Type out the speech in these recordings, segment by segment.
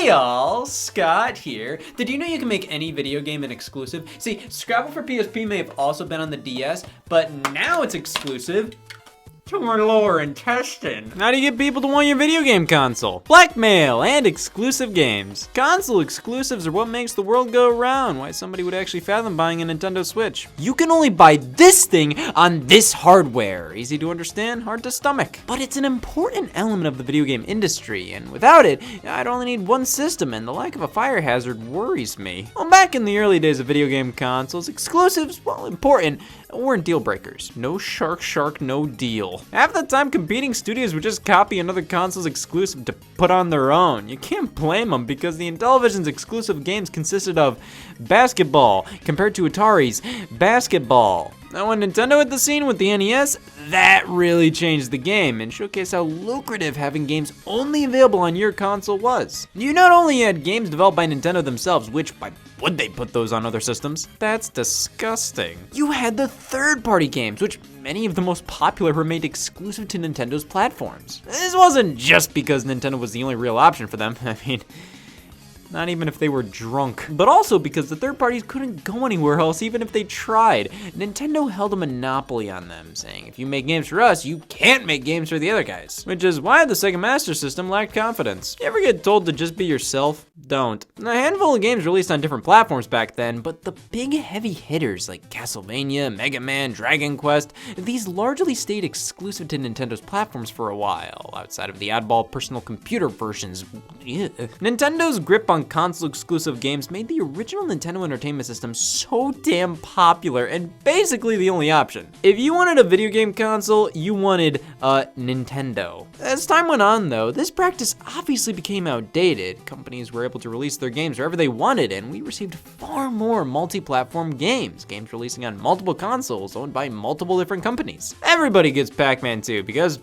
Hey y'all, Scott here. Did you know you can make any video game an exclusive? See, Scrabble for PSP may have also been on the DS, but now it's exclusive to my lower intestine. How do you get people to want your video game console? Blackmail and exclusive games. Console exclusives are what makes the world go round. Why somebody would actually fathom buying a Nintendo Switch. You can only buy this thing on this hardware. Easy to understand, hard to stomach. But it's an important element of the video game industry, and without it, I'd only need one system, and the lack of a fire hazard worries me. Well, back in the early days of video game consoles, exclusives, while important, weren't deal breakers. No shark, no deal. Half the time, competing studios would just copy another console's exclusive to put on their own. You can't blame them because the Intellivision's exclusive games consisted of basketball compared to Atari's basketball. Now, when Nintendo hit the scene with the NES, that really changed the game and showcased how lucrative having games only available on your console was. You not only had games developed by Nintendo themselves, which why would they put those on other systems? That's disgusting. You had the third-party games, which many of the most popular were made exclusive to Nintendo's platforms. This wasn't just because Nintendo was the only real option for them. I mean, not even if they were drunk. But also because the third parties couldn't go anywhere else even if they tried. Nintendo held a monopoly on them, saying if you make games for us, you can't make games for the other guys. Which is why the Sega Master System lacked confidence. You ever get told to just be yourself? Don't. A handful of games released on different platforms back then, but the big heavy hitters like Castlevania, Mega Man, Dragon Quest, these largely stayed exclusive to Nintendo's platforms for a while, outside of the oddball personal computer versions. Yeah. Nintendo's grip on console exclusive games made the original Nintendo Entertainment System so damn popular and basically the only option. If you wanted a video game console, you wanted a Nintendo. As time went on though, this practice obviously became outdated. Companies were able to release their games wherever they wanted, and we received far more multi-platform games releasing on multiple consoles owned by multiple different companies. Everybody gets Pac-Man too, because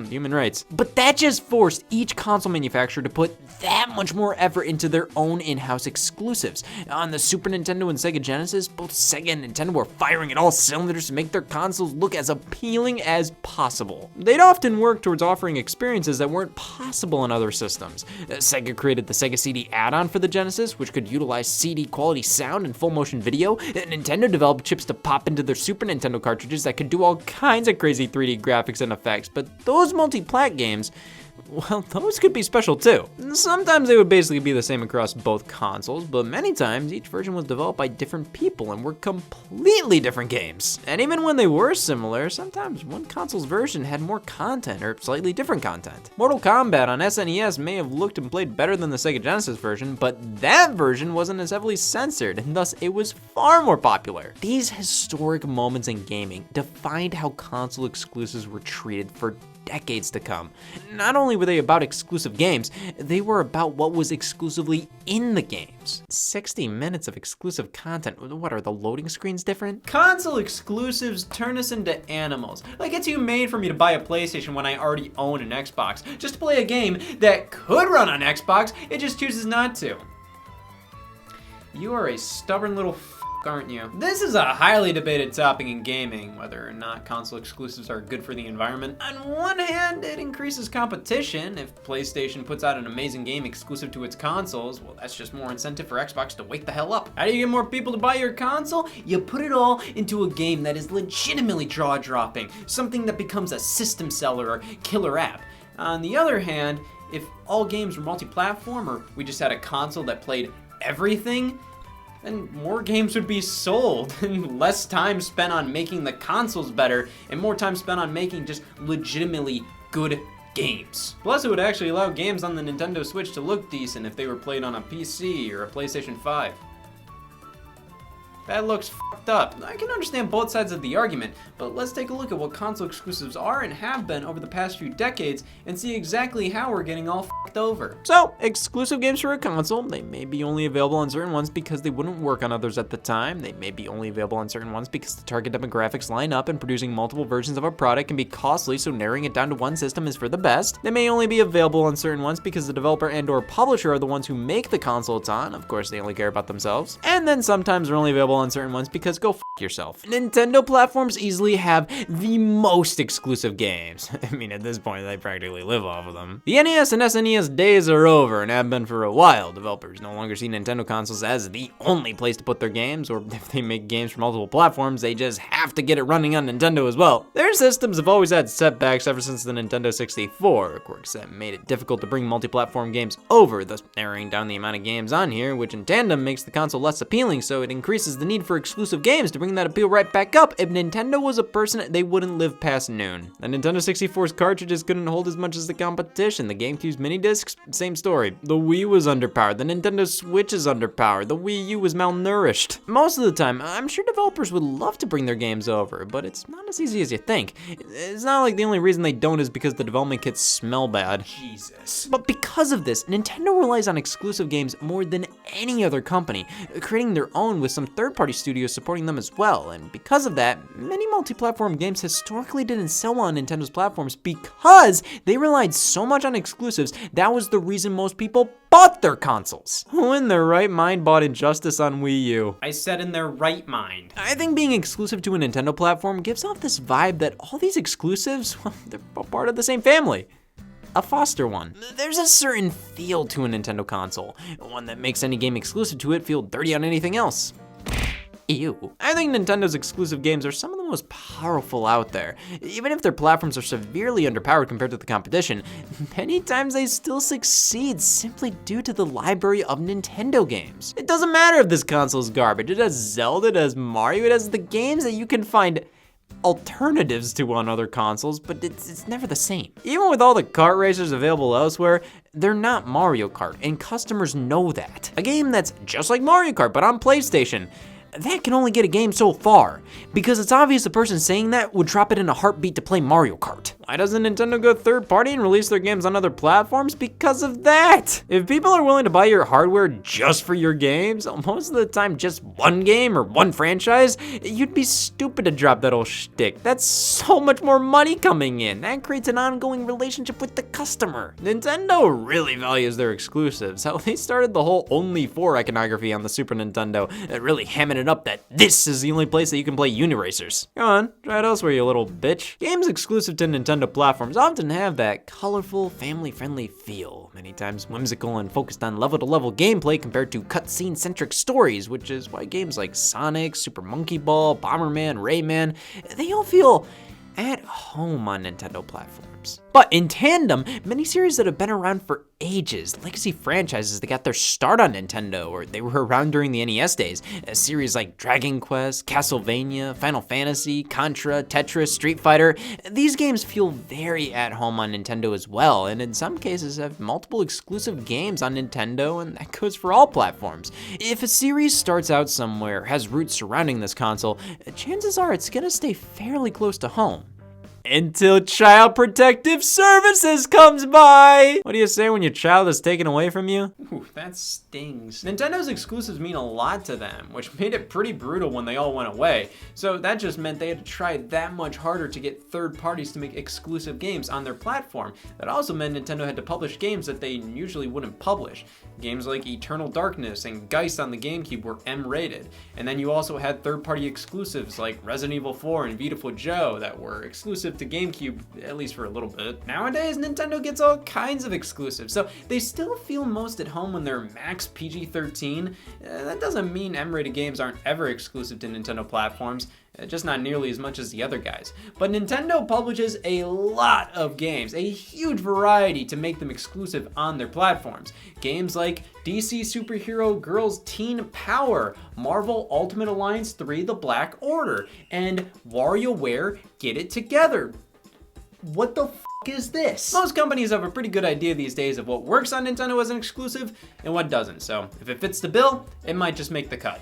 human rights. But that just forced each console manufacturer to put that much more effort into their own in-house exclusives. On the Super Nintendo and Sega Genesis, both Sega and Nintendo were firing at all cylinders to make their consoles look as appealing as possible. They'd often work towards offering experiences that weren't possible on other systems. Sega created the Sega CD add-on for the Genesis, which could utilize CD quality sound and full motion video. Nintendo developed chips to pop into their Super Nintendo cartridges that could do all kinds of crazy 3D graphics and effects, but those multi-plat games, well, those could be special too. Sometimes they would basically be the same across both consoles, but many times each version was developed by different people and were completely different games. And even when they were similar, sometimes one console's version had more content or slightly different content. Mortal Kombat on SNES may have looked and played better than the Sega Genesis version, but that version wasn't as heavily censored, and thus it was far more popular. These historic moments in gaming defined how console exclusives were treated for decades to come. Not only were they about exclusive games, they were about what was exclusively in the games. 60 minutes of exclusive content. What, are the loading screens different? Console exclusives turn us into animals. Like, it's humane for me to buy a PlayStation when I already own an Xbox, just to play a game that could run on Xbox, it just chooses not to. You are a stubborn little aren't you? This is a highly debated topic in gaming, whether or not console exclusives are good for the environment. On one hand, it increases competition. If PlayStation puts out an amazing game exclusive to its consoles, well, that's just more incentive for Xbox to wake the hell up. How do you get more people to buy your console? You put it all into a game that is legitimately jaw-dropping, something that becomes a system seller or killer app. On the other hand, if all games were multi-platform or we just had a console that played everything, then more games would be sold and less time spent on making the consoles better and more time spent on making just legitimately good games. Plus, it would actually allow games on the Nintendo Switch to look decent if they were played on a PC or a PlayStation 5. That looks fucked up. I can understand both sides of the argument, but let's take a look at what console exclusives are and have been over the past few decades and see exactly how we're getting all fucked over. So, exclusive games for a console, they may be only available on certain ones because they wouldn't work on others at the time. They may be only available on certain ones because the target demographics line up and producing multiple versions of a product can be costly, so narrowing it down to one system is for the best. They may only be available on certain ones because the developer and or publisher are the ones who make the console it's on. Of course, they only care about themselves. And then sometimes they're only available on certain ones because go f yourself. Nintendo platforms easily have the most exclusive games. I mean, at this point, they practically live off of them. The NES and SNES days are over and have been for a while. Developers no longer see Nintendo consoles as the only place to put their games, or if they make games for multiple platforms, they just have to get it running on Nintendo as well. Their systems have always had setbacks ever since the Nintendo 64, quirks that made it difficult to bring multi-platform games over, thus narrowing down the amount of games on here, which in tandem makes the console less appealing, so it increases the need for exclusive games to bring that appeal right back up. If Nintendo was a person, they wouldn't live past noon. The Nintendo 64's cartridges couldn't hold as much as the competition. The GameCube's mini discs, same story. The Wii was underpowered. The Nintendo Switch is underpowered. The Wii U was malnourished. Most of the time, I'm sure developers would love to bring their games over, but it's not as easy as you think. It's not like the only reason they don't is because the development kits smell bad. Jesus. But because of this, Nintendo relies on exclusive games more than any other company, creating their own with some third-party studios supporting them as well. And because of that, many multi-platform games historically didn't sell on Nintendo's platforms because they relied so much on exclusives. That was the reason most people bought their consoles. Who in their right mind bought Injustice on Wii U? I said in their right mind. I think being exclusive to a Nintendo platform gives off this vibe that all these exclusives, well, they're all part of the same family. A foster one. There's a certain feel to a Nintendo console, one that makes any game exclusive to it feel dirty on anything else. Ew. I think Nintendo's exclusive games are some of the most powerful out there. Even if their platforms are severely underpowered compared to the competition, many times they still succeed simply due to the library of Nintendo games. It doesn't matter if this console is garbage. It has Zelda, it has Mario, it has the games that you can find alternatives to on other consoles, but it's never the same. Even with all the kart racers available elsewhere, they're not Mario Kart, and customers know that. A game that's just like Mario Kart, but on PlayStation, that can only get a game so far, because it's obvious the person saying that would drop it in a heartbeat to play Mario Kart. Why doesn't Nintendo go third party and release their games on other platforms? Because of that. If people are willing to buy your hardware just for your games, most of the time just one game or one franchise, you'd be stupid to drop that old shtick. That's so much more money coming in. That creates an ongoing relationship with the customer. Nintendo really values their exclusives. How they started the whole only for iconography on the Super Nintendo, really hamming it up that this is the only place that you can play Uniracers. Go on, try it elsewhere, you little bitch. Games exclusive to Nintendo platforms often have that colorful, family-friendly feel, many times whimsical and focused on level-to-level gameplay compared to cutscene-centric stories, which is why games like Sonic, Super Monkey Ball, Bomberman, Rayman, they all feel at home on Nintendo platforms. But in tandem, many series that have been around for ages, legacy franchises that got their start on Nintendo, or they were around during the NES days, series like Dragon Quest, Castlevania, Final Fantasy, Contra, Tetris, Street Fighter, these games feel very at home on Nintendo as well, and in some cases have multiple exclusive games on Nintendo, and that goes for all platforms. If a series starts out somewhere, has roots surrounding this console, chances are it's gonna stay fairly close to home. Until Child Protective Services comes by. What do you say when your child is taken away from you? Ooh, that stings. Nintendo's exclusives mean a lot to them, which made it pretty brutal when they all went away. So that just meant they had to try that much harder to get third parties to make exclusive games on their platform. That also meant Nintendo had to publish games that they usually wouldn't publish. Games like Eternal Darkness and Geist on the GameCube were M-rated. And then you also had third-party exclusives like Resident Evil 4 and Beautiful Joe that were exclusive to GameCube, at least for a little bit. Nowadays, Nintendo gets all kinds of exclusives, so they still feel most at home when they're max PG-13. That doesn't mean M-rated games aren't ever exclusive to Nintendo platforms, just not nearly as much as the other guys. But Nintendo publishes a lot of games, a huge variety to make them exclusive on their platforms. Games like DC Superhero Girls Teen Power, Marvel Ultimate Alliance 3 The Black Order, and WarioWare Get It Together. What the f is this? Most companies have a pretty good idea these days of what works on Nintendo as an exclusive and what doesn't, so if it fits the bill, it might just make the cut.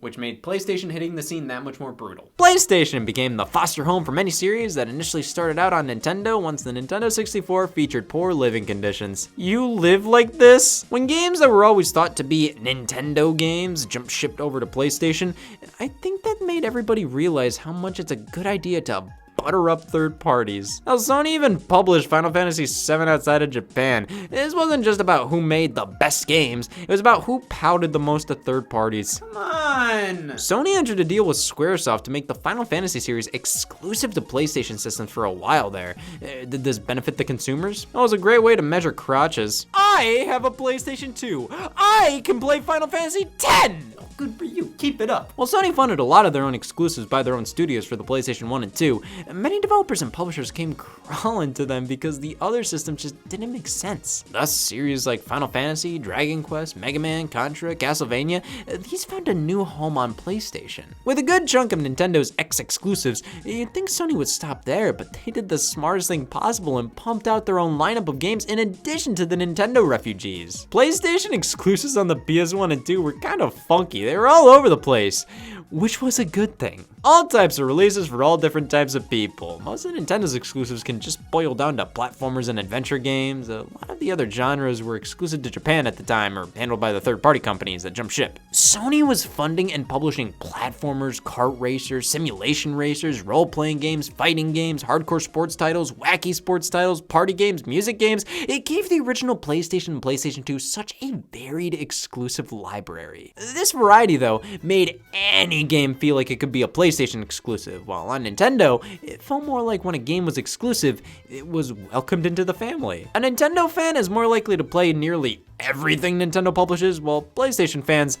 Which made PlayStation hitting the scene that much more brutal. PlayStation became the foster home for many series that initially started out on Nintendo once the Nintendo 64 featured poor living conditions. You live like this? When games that were always thought to be Nintendo games jumped shipped over to PlayStation, I think that made everybody realize how much it's a good idea to butter up third parties. Now, Sony even published Final Fantasy VII outside of Japan. This wasn't just about who made the best games, it was about who pouted the most to third parties. Come on! Sony entered a deal with Squaresoft to make the Final Fantasy series exclusive to PlayStation systems for a while there. Did this benefit the consumers? It was a great way to measure crotches. I have a PlayStation 2. I can play Final Fantasy X! Good for you, keep it up. While Sony funded a lot of their own exclusives by their own studios for the PlayStation 1 and 2, many developers and publishers came crawling to them because the other systems just didn't make sense. Thus, series like Final Fantasy, Dragon Quest, Mega Man, Contra, Castlevania, these found a new home on PlayStation. With a good chunk of Nintendo's X exclusives, you'd think Sony would stop there, but they did the smartest thing possible and pumped out their own lineup of games in addition to the Nintendo refugees. PlayStation exclusives on the PS1 and 2 were kind of funky. They were all over the place, which was a good thing. All types of releases for all different types of people. Most of Nintendo's exclusives can just boil down to platformers and adventure games. A lot of the other genres were exclusive to Japan at the time or handled by the third-party companies that jumped ship. Sony was funding and publishing platformers, kart racers, simulation racers, role-playing games, fighting games, hardcore sports titles, wacky sports titles, party games, music games. It gave the original PlayStation and PlayStation 2 such a varied exclusive library. This variety, though, made any game feel like it could be a PlayStation exclusive, while on Nintendo, it felt more like when a game was exclusive, it was welcomed into the family. A Nintendo fan is more likely to play nearly everything Nintendo publishes, while PlayStation fans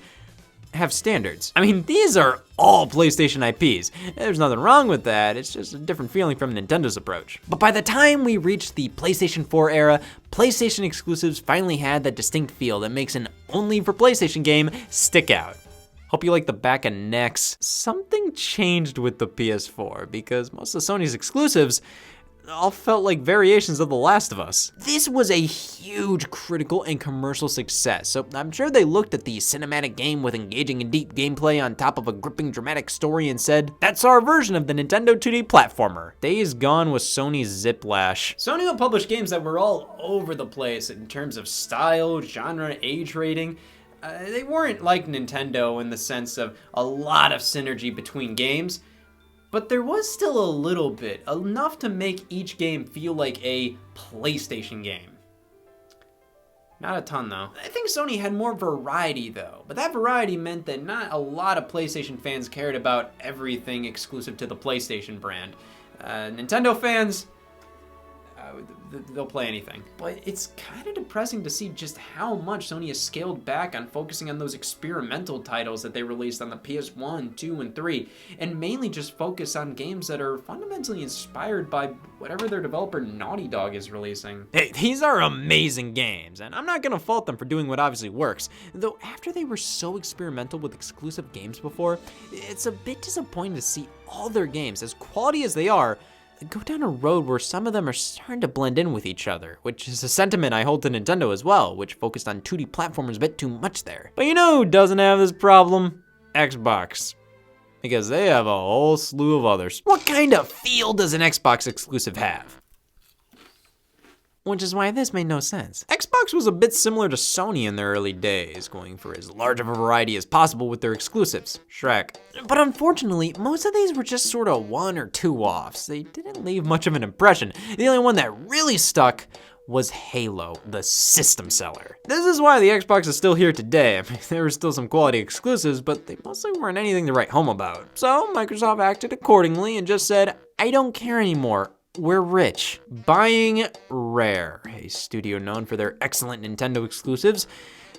have standards. I mean, these are all PlayStation IPs. There's nothing wrong with that, it's just a different feeling from Nintendo's approach. But by the time we reached the PlayStation 4 era, PlayStation exclusives finally had that distinct feel that makes an only for PlayStation game stick out. Hope you like the back of necks. Something changed with the PS4 because most of Sony's exclusives all felt like variations of The Last of Us. This was a huge critical and commercial success, so I'm sure they looked at the cinematic game with engaging and deep gameplay on top of a gripping dramatic story and said, that's our version of the Nintendo 2D platformer. Days Gone was Sony's Ziplash. Sony would publish games that were all over the place in terms of style, genre, age rating. They weren't like Nintendo in the sense of a lot of synergy between games, but there was still a little bit, enough to make each game feel like a PlayStation game. Not a ton though. I think Sony had more variety though, but that variety meant that not a lot of PlayStation fans cared about everything exclusive to the PlayStation brand. Nintendo fans, they'll play anything. But it's kind of depressing to see just how much Sony has scaled back on focusing on those experimental titles that they released on the PS1, 2, and 3, and mainly just focus on games that are fundamentally inspired by whatever their developer Naughty Dog is releasing. Hey, these are amazing games, and I'm not gonna fault them for doing what obviously works. Though after they were so experimental with exclusive games before, it's a bit disappointing to see all their games, as quality as they are, go down a road where some of them are starting to blend in with each other, which is a sentiment I hold to Nintendo as well, which focused on 2D platformers a bit too much there. But you know who doesn't have this problem? Xbox. Because they have a whole slew of others. What kind of feel does an Xbox exclusive have? Which is why this made no sense. Xbox was a bit similar to Sony in their early days, going for as large of a variety as possible with their exclusives. Shrek. But unfortunately, most of these were just sort of one or two offs. They didn't leave much of an impression. The only one that really stuck was Halo, the system seller. This is why the Xbox is still here today. I mean, there were still some quality exclusives, but they mostly weren't anything to write home about. So Microsoft acted accordingly and just said, I don't care anymore. We're rich. Buying Rare, a studio known for their excellent Nintendo exclusives.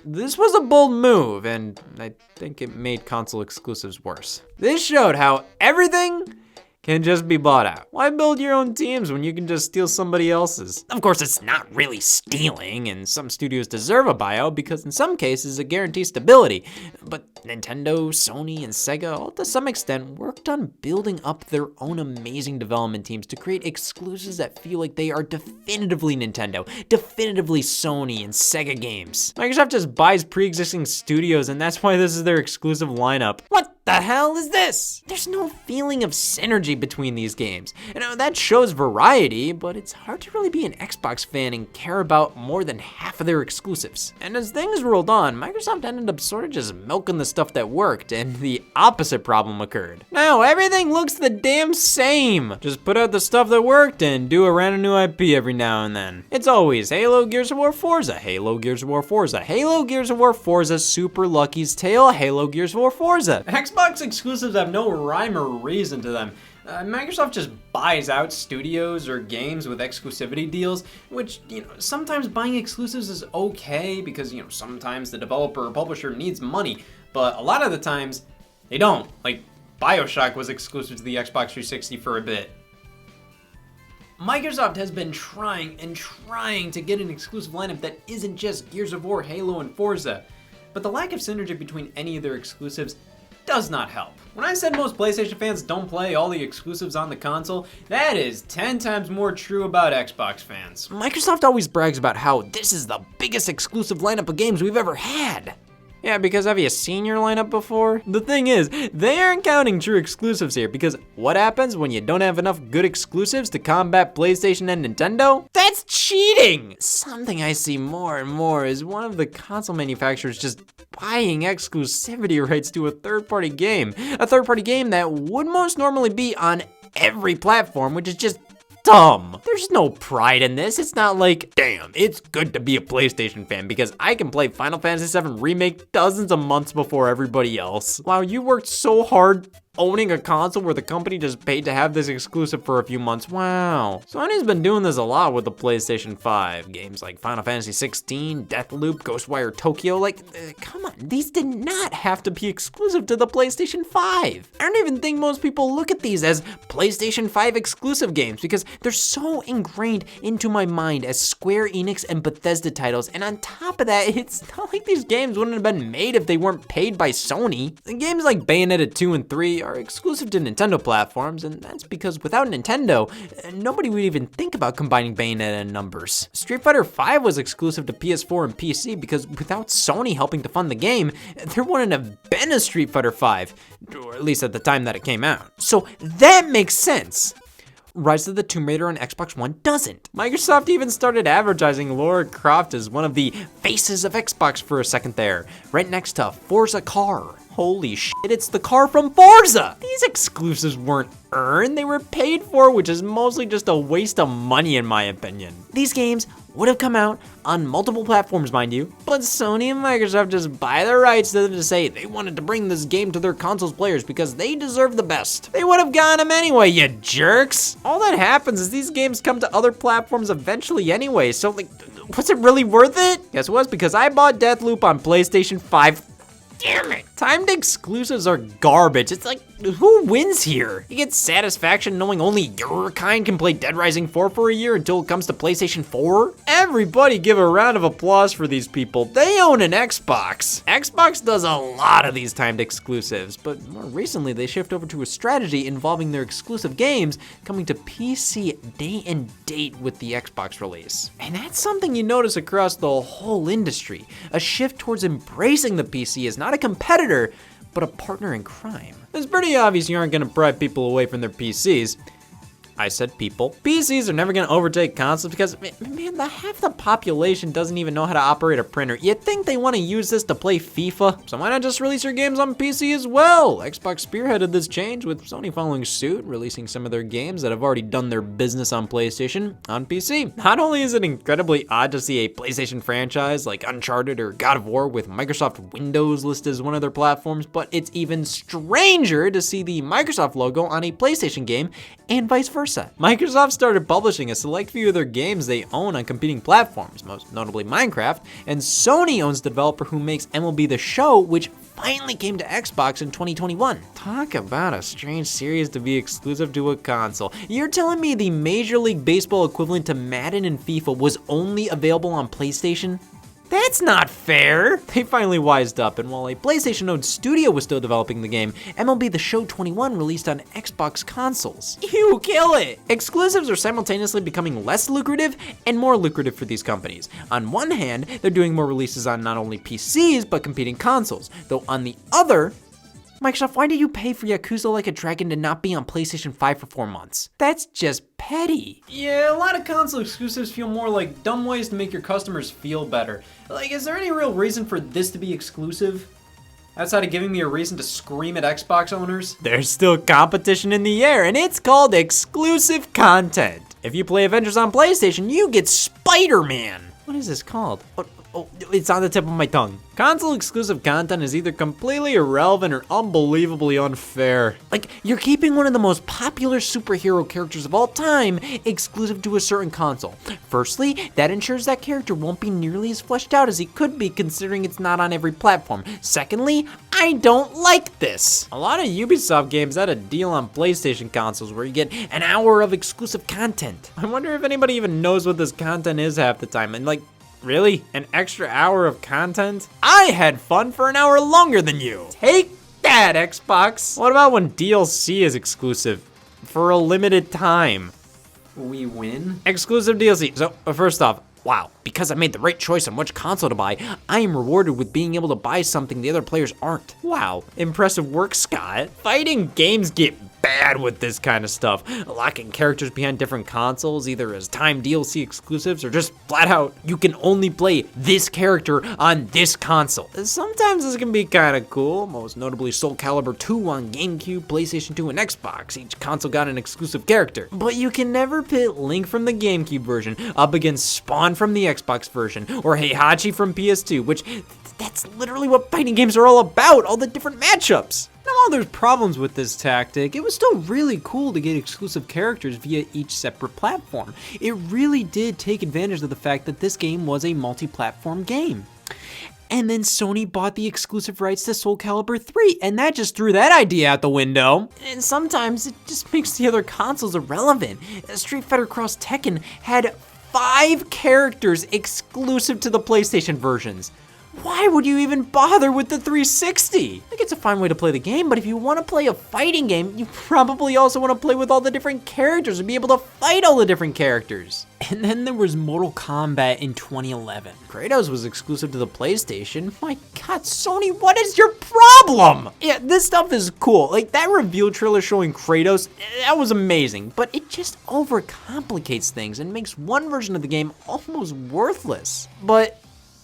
This was a bold move, and I think it made console exclusives worse. This showed how everything can just be bought out. Why build your own teams when you can just steal somebody else's? Of course, it's not really stealing, and some studios deserve a buyout because in some cases it guarantees stability. But Nintendo, Sony, and Sega all to some extent worked on building up their own amazing development teams to create exclusives that feel like they are definitively Nintendo, definitively Sony and Sega games. Microsoft just buys pre-existing studios, and that's why this is their exclusive lineup. What the hell is this? There's no feeling of synergy between these games. That shows variety, but it's hard to really be an Xbox fan and care about more than half of their exclusives. And as things rolled on, Microsoft ended up sort of just milking the stuff that worked, and the opposite problem occurred. Now everything looks the damn same. Just put out the stuff that worked and do a random new IP every now and then. It's always Halo, Gears of War, Forza, Halo, Gears of War, Forza, Halo, Gears of War, Forza, Super Lucky's Tale, Halo, Gears of War, Forza. Xbox exclusives have no rhyme or reason to them. Microsoft just buys out studios or games with exclusivity deals, which, sometimes buying exclusives is okay because, sometimes the developer or publisher needs money, but a lot of the times they don't. Like, BioShock was exclusive to the Xbox 360 for a bit. Microsoft has been trying to get an exclusive lineup that isn't just Gears of War, Halo, and Forza, but the lack of synergy between any of their exclusives does not help. When I said most PlayStation fans don't play all the exclusives on the console, that is 10 times more true about Xbox fans. Microsoft always brags about how this is the biggest exclusive lineup of games we've ever had. Yeah, because have you seen your lineup before? The thing is, they aren't counting true exclusives here, because what happens when you don't have enough good exclusives to combat PlayStation and Nintendo? That's cheating! Something I see more and more is one of the console manufacturers just buying exclusivity rights to a third-party game. A third-party game that would most normally be on every platform, which is just dumb. There's no pride in this. It's not like, damn, it's good to be a PlayStation fan because I can play Final Fantasy VII Remake dozens of months before everybody else. Wow, you worked so hard owning a console where the company just paid to have this exclusive for a few months. Wow. Sony's been doing this a lot with the PlayStation 5. Games like Final Fantasy 16, Deathloop, Ghostwire Tokyo, come on, these did not have to be exclusive to the PlayStation 5. I don't even think most people look at these as PlayStation 5 exclusive games because they're so ingrained into my mind as Square Enix and Bethesda titles, and on top of that, it's not like these games wouldn't have been made if they weren't paid by Sony. Games like Bayonetta 2 and 3 are exclusive to Nintendo platforms, and that's because without Nintendo, nobody would even think about combining Bayonetta and numbers. Street Fighter V was exclusive to PS4 and PC because without Sony helping to fund the game, there wouldn't have been a Street Fighter V, or at least at the time that it came out. So that makes sense. Rise of the Tomb Raider on Xbox One doesn't. Microsoft even started advertising Lara Croft as one of the faces of Xbox for a second there, right next to Forza car. Holy shit, it's the car from Forza! These exclusives weren't earned, they were paid for, which is mostly just a waste of money in my opinion. These games would have come out on multiple platforms, mind you, but Sony and Microsoft just buy the rights to them to say they wanted to bring this game to their consoles players because they deserve the best. They would have gotten them anyway, you jerks! All that happens is these games come to other platforms eventually anyway, so was it really worth it? Guess it was, because I bought Deathloop on PlayStation 5. Damn it! Timed exclusives are garbage. It's like, who wins here? You get satisfaction knowing only your kind can play Dead Rising 4 for a year until it comes to PlayStation 4? Everybody give a round of applause for these people. They own an Xbox. Xbox does a lot of these timed exclusives, but more recently they shift over to a strategy involving their exclusive games coming to PC day and date with the Xbox release. And that's something you notice across the whole industry. A shift towards embracing the PC as not a competitor, but a partner in crime. It's pretty obvious you aren't gonna pry people away from their PCs. I said people. PCs are never gonna overtake consoles because, man, half the population doesn't even know how to operate a printer. You'd think they wanna use this to play FIFA, so why not just release your games on PC as well? Xbox spearheaded this change with Sony following suit, releasing some of their games that have already done their business on PlayStation on PC. Not only is it incredibly odd to see a PlayStation franchise like Uncharted or God of War with Microsoft Windows listed as one of their platforms, but it's even stranger to see the Microsoft logo on a PlayStation game and vice versa. Microsoft started publishing a select few of their games they own on competing platforms, most notably Minecraft, and Sony owns the developer who makes MLB The Show, which finally came to Xbox in 2021. Talk about a strange series to be exclusive to a console. You're telling me the Major League Baseball equivalent to Madden and FIFA was only available on PlayStation? That's not fair! They finally wised up, and while a PlayStation-owned studio was still developing the game, MLB The Show 21 released on Xbox consoles. You kill it! Exclusives are simultaneously becoming less lucrative and more lucrative for these companies. On one hand, they're doing more releases on not only PCs, but competing consoles, though on the other, Microsoft, why did you pay for Yakuza Like a Dragon to not be on PlayStation 5 for 4 months? That's just petty. Yeah, a lot of console exclusives feel more like dumb ways to make your customers feel better. Like, is there any real reason for this to be exclusive? Outside of giving me a reason to scream at Xbox owners? There's still competition in the air, and it's called exclusive content. If you play Avengers on PlayStation, you get Spider-Man. What is this called? Oh, it's on the tip of my tongue. Console exclusive content is either completely irrelevant or unbelievably unfair. Like, you're keeping one of the most popular superhero characters of all time exclusive to a certain console. Firstly, that ensures that character won't be nearly as fleshed out as he could be considering it's not on every platform. Secondly, I don't like this. A lot of Ubisoft games had a deal on PlayStation consoles where you get an hour of exclusive content. I wonder if anybody even knows what this content is half the time, and like, really? An extra hour of content? I had fun for an hour longer than you. Take that, Xbox. What about when DLC is exclusive for a limited time? We win? Exclusive DLC. So, first off, wow, because I made the right choice on which console to buy, I am rewarded with being able to buy something the other players aren't. Wow, impressive work, Scott. Fighting games get bad with this kind of stuff. Locking characters behind different consoles, either as timed DLC exclusives or just flat out, you can only play this character on this console. Sometimes this can be kind of cool, most notably Soul Calibur 2 on GameCube, PlayStation 2, and Xbox. Each console got an exclusive character. But you can never pit Link from the GameCube version up against Spawn from the Xbox version, or Heihachi from PS2, which that's literally what fighting games are all about, all the different matchups. Now, while there's problems with this tactic, it was still really cool to get exclusive characters via each separate platform. It really did take advantage of the fact that this game was a multi-platform game. And then Sony bought the exclusive rights to Soul Calibur 3, and that just threw that idea out the window. And sometimes it just makes the other consoles irrelevant. Street Fighter Cross Tekken had 5 characters exclusive to the PlayStation versions. Why would you even bother with the 360? I think it's a fine way to play the game, but if you want to play a fighting game, you probably also want to play with all the different characters and be able to fight all the different characters. And then there was Mortal Kombat in 2011. Kratos was exclusive to the PlayStation. My God, Sony, what is your problem? Yeah, this stuff is cool. Like, that reveal trailer showing Kratos, that was amazing, but it just overcomplicates things and makes one version of the game almost worthless. But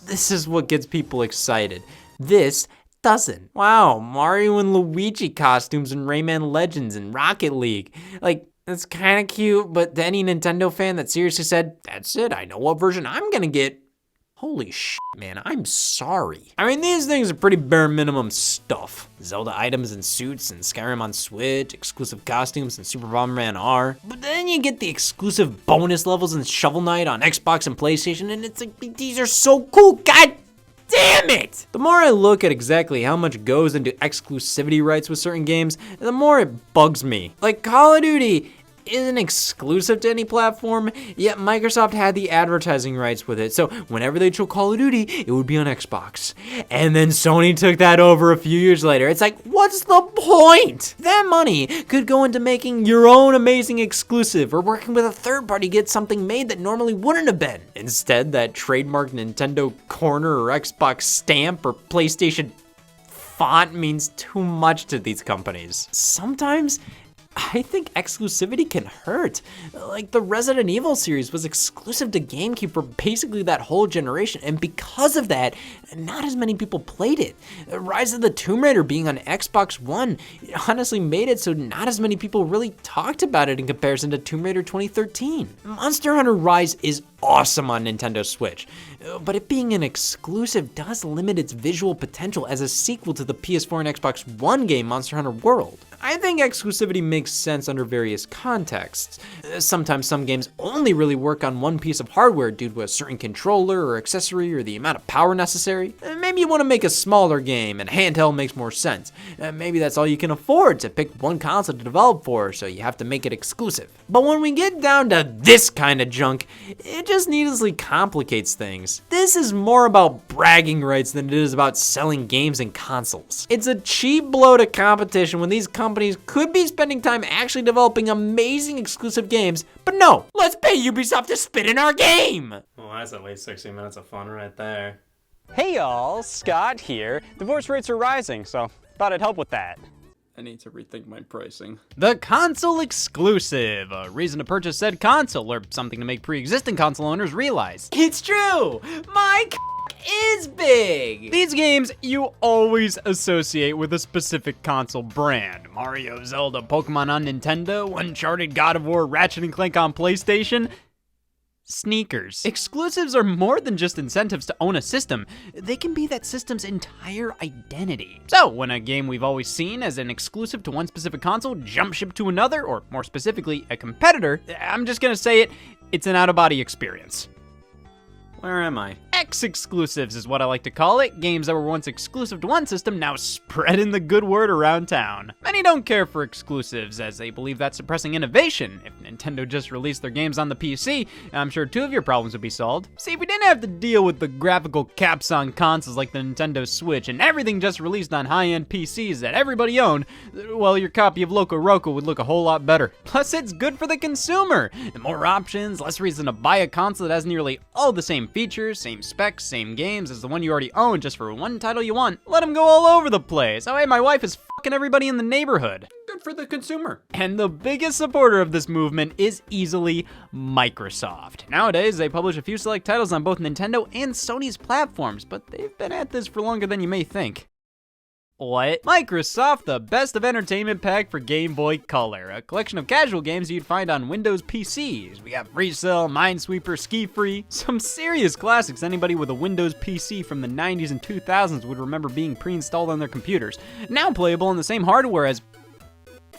this is what gets people excited. This doesn't. Wow, Mario and Luigi costumes in Rayman Legends and Rocket League. Like, that's kind of cute, but to any Nintendo fan that seriously said, that's it, I know what version I'm gonna get. Holy shit, man, I'm sorry. I mean, these things are pretty bare minimum stuff. Zelda items and suits and Skyrim on Switch, exclusive costumes and Super Bomberman R. But then you get the exclusive bonus levels in Shovel Knight on Xbox and PlayStation, and it's like, these are so cool, god damn it! The more I look at exactly how much goes into exclusivity rights with certain games, the more it bugs me. Like, Call of Duty isn't exclusive to any platform, yet Microsoft had the advertising rights with it, so whenever they show Call of Duty, it would be on Xbox. And then Sony took that over a few years later. It's like, what's the point? That money could go into making your own amazing exclusive, or working with a third party to get something made that normally wouldn't have been. Instead, that trademark Nintendo corner or Xbox stamp or PlayStation font means too much to these companies. Sometimes I think exclusivity can hurt. Like, the Resident Evil series was exclusive to GameCube for basically that whole generation, and because of that, not as many people played it. Rise of the Tomb Raider being on Xbox One honestly made it so not as many people really talked about it in comparison to Tomb Raider 2013. Monster Hunter Rise is awesome on Nintendo Switch, but it being an exclusive does limit its visual potential as a sequel to the PS4 and Xbox One game Monster Hunter World. I think exclusivity makes sense under various contexts. Sometimes some games only really work on one piece of hardware due to a certain controller or accessory or the amount of power necessary. Maybe you want to make a smaller game and handheld makes more sense. Maybe that's all you can afford to pick one console to develop for, so you have to make it exclusive. But when we get down to this kind of junk, it just needlessly complicates things. This is more about bragging rights than it is about selling games and consoles. It's a cheap blow to competition when these companies could be spending time actually developing amazing exclusive games, but no, let's pay Ubisoft to spit in our game! Well, that's at least 60 minutes of fun right there. Hey y'all, Scott here. Divorce rates are rising, so thought I'd help with that. I need to rethink my pricing. The console exclusive, a reason to purchase said console, or something to make pre-existing console owners realize. It's true! My is big! These games you always associate with a specific console brand. Mario, Zelda, Pokemon on Nintendo, Uncharted, God of War, Ratchet & Clank on PlayStation. Sneakers. Exclusives are more than just incentives to own a system. They can be that system's entire identity. So, when a game we've always seen as an exclusive to one specific console jump ship to another, or more specifically, a competitor, I'm just gonna say it, it's an out-of-body experience. Where am I? X-exclusives is what I like to call it. Games that were once exclusive to one system now spreading the good word around town. Many don't care for exclusives as they believe that's suppressing innovation. If Nintendo just released their games on the PC, I'm sure 2 of your problems would be solved. See, if we didn't have to deal with the graphical caps on consoles like the Nintendo Switch and everything just released on high-end PCs that everybody owned, well, your copy of Loco Roco would look a whole lot better. Plus, it's good for the consumer. The more options, less reason to buy a console that has nearly all the same features, same specs, same games as the one you already own just for one title you want. Let them go all over the place. Oh, hey, my wife is fucking everybody in the neighborhood. Good for the consumer. And the biggest supporter of this movement is easily Microsoft. Nowadays, they publish a few select titles on both Nintendo and Sony's platforms, but they've been at this for longer than you may think. What? Microsoft, the best of entertainment pack for Game Boy Color, a collection of casual games you'd find on Windows PCs. We got Free Cell, Minesweeper, Ski Free, some serious classics anybody with a Windows PC from the 90s and 2000s would remember being pre-installed on their computers, now playable on the same hardware as...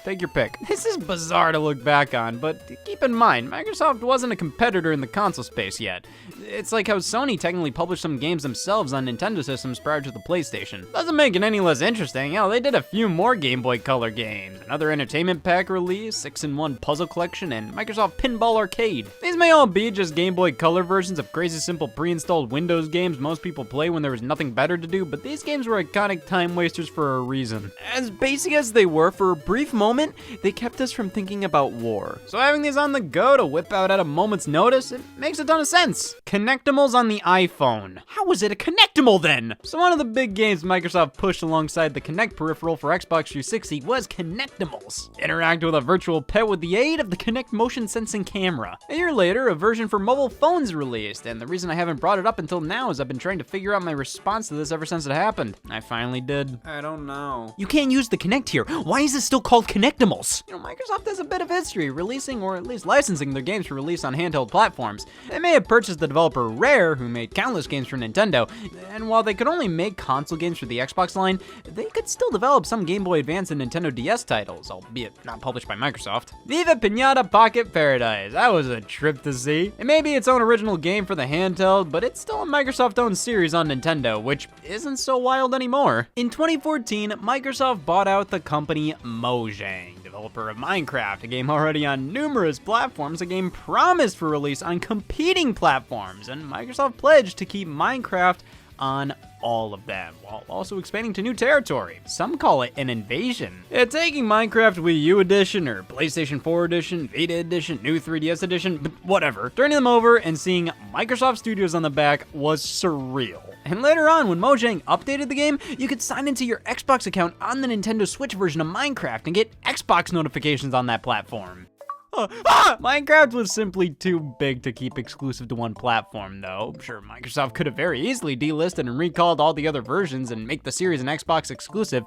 take your pick. This is bizarre to look back on, but keep in mind, Microsoft wasn't a competitor in the console space yet. It's like how Sony technically published some games themselves on Nintendo systems prior to the PlayStation. Doesn't make it any less interesting. Hell, they did a few more Game Boy Color games, another entertainment pack release, 6-in-1 puzzle collection, and Microsoft Pinball Arcade. These may all be just Game Boy Color versions of crazy simple pre-installed Windows games most people play when there was nothing better to do, but these games were iconic time wasters for a reason. As basic as they were, for a brief moment, they kept us from thinking about war. So having these on the go to whip out at a moment's notice, it makes a ton of sense. Connectimals on the iPhone. How was it a Connectimal then? So one of the big games Microsoft pushed alongside the Kinect peripheral for Xbox 360 was Connectimals. Interact with a virtual pet with the aid of the Kinect motion sensing camera. A year later, a version for mobile phones released, and the reason I haven't brought it up until now is I've been trying to figure out my response to this ever since it happened. I finally did. I don't know. You can't use the Kinect here. Why is it still called Connectimals? You know, Microsoft has a bit of history releasing or at least licensing their games for release on handheld platforms. They may have purchased the developer Rare, who made countless games for Nintendo, and while they could only make console games for the Xbox line, they could still develop some Game Boy Advance and Nintendo DS titles, albeit not published by Microsoft. Viva Pinata Pocket Paradise, that was a trip to see. It may be its own original game for the handheld, but it's still a Microsoft-owned series on Nintendo, which isn't so wild anymore. In 2014, Microsoft bought out the company Mojang, developer of Minecraft, a game already on numerous platforms, a game promised for release on competing platforms, and Microsoft pledged to keep Minecraft on all of them, while also expanding to new territory. Some call it an invasion. Yeah, taking Minecraft Wii U Edition, or PlayStation 4 Edition, Vita Edition, new 3DS Edition, but whatever, turning them over and seeing Microsoft Studios on the back was surreal. And later on, when Mojang updated the game, you could sign into your Xbox account on the Nintendo Switch version of Minecraft and get Xbox notifications on that platform. Minecraft was simply too big to keep exclusive to one platform, though. Sure, Microsoft could have very easily delisted and recalled all the other versions and make the series an Xbox exclusive.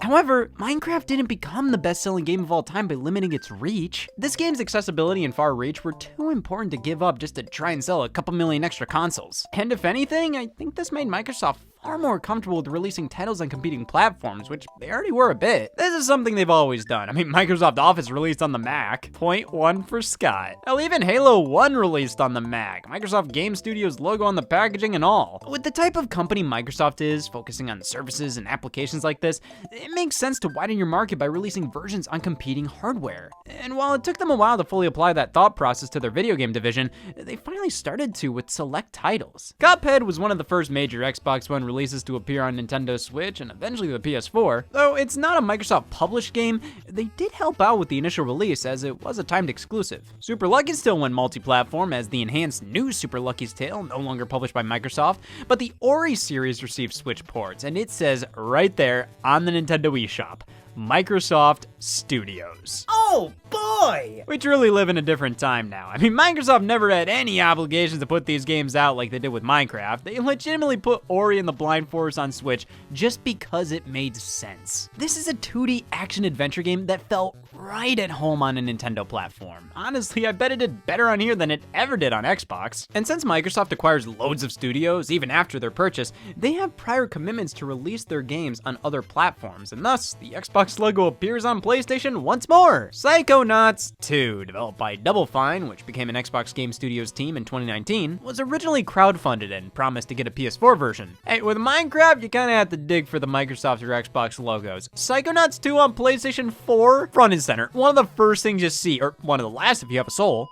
However, Minecraft didn't become the best-selling game of all time by limiting its reach. This game's accessibility and far reach were too important to give up just to try and sell a couple million extra consoles. And if anything, I think this made Microsoft far more comfortable with releasing titles on competing platforms, which they already were a bit. This is something they've always done. I mean, Microsoft Office released on the Mac. Point 1 for Scott. Hell, even Halo 1 released on the Mac. Microsoft Game Studios logo on the packaging and all. With the type of company Microsoft is, focusing on services and applications like this, it makes sense to widen your market by releasing versions on competing hardware. And while it took them a while to fully apply that thought process to their video game division, they finally started to with select titles. Cuphead was one of the first major Xbox One releases to appear on Nintendo Switch and eventually the PS4. Though it's not a Microsoft published game, they did help out with the initial release as it was a timed exclusive. Super Lucky still went multi-platform as the enhanced new Super Lucky's Tale, no longer published by Microsoft, but the Ori series received Switch ports, and it says right there on the Nintendo Nintendo eShop, Microsoft Studios. Oh boy! We truly live in a different time now. I mean, Microsoft never had any obligations to put these games out like they did with Minecraft. They legitimately put Ori and the Blind Forest on Switch just because it made sense. This is a 2D action-adventure game that felt right at home on a Nintendo platform. Honestly, I bet it did better on here than it ever did on Xbox. And since Microsoft acquires loads of studios, even after their purchase, they have prior commitments to release their games on other platforms, and thus, the Xbox logo appears on PlayStation once more. Psychonauts 2, developed by Double Fine, which became an Xbox Game Studios team in 2019, was originally crowdfunded and promised to get a PS4 version. Hey, with Minecraft, you kinda have to dig for the Microsoft or Xbox logos. Psychonauts 2 on PlayStation 4, front and center. One of the first things you see, or one of the last if you have a soul.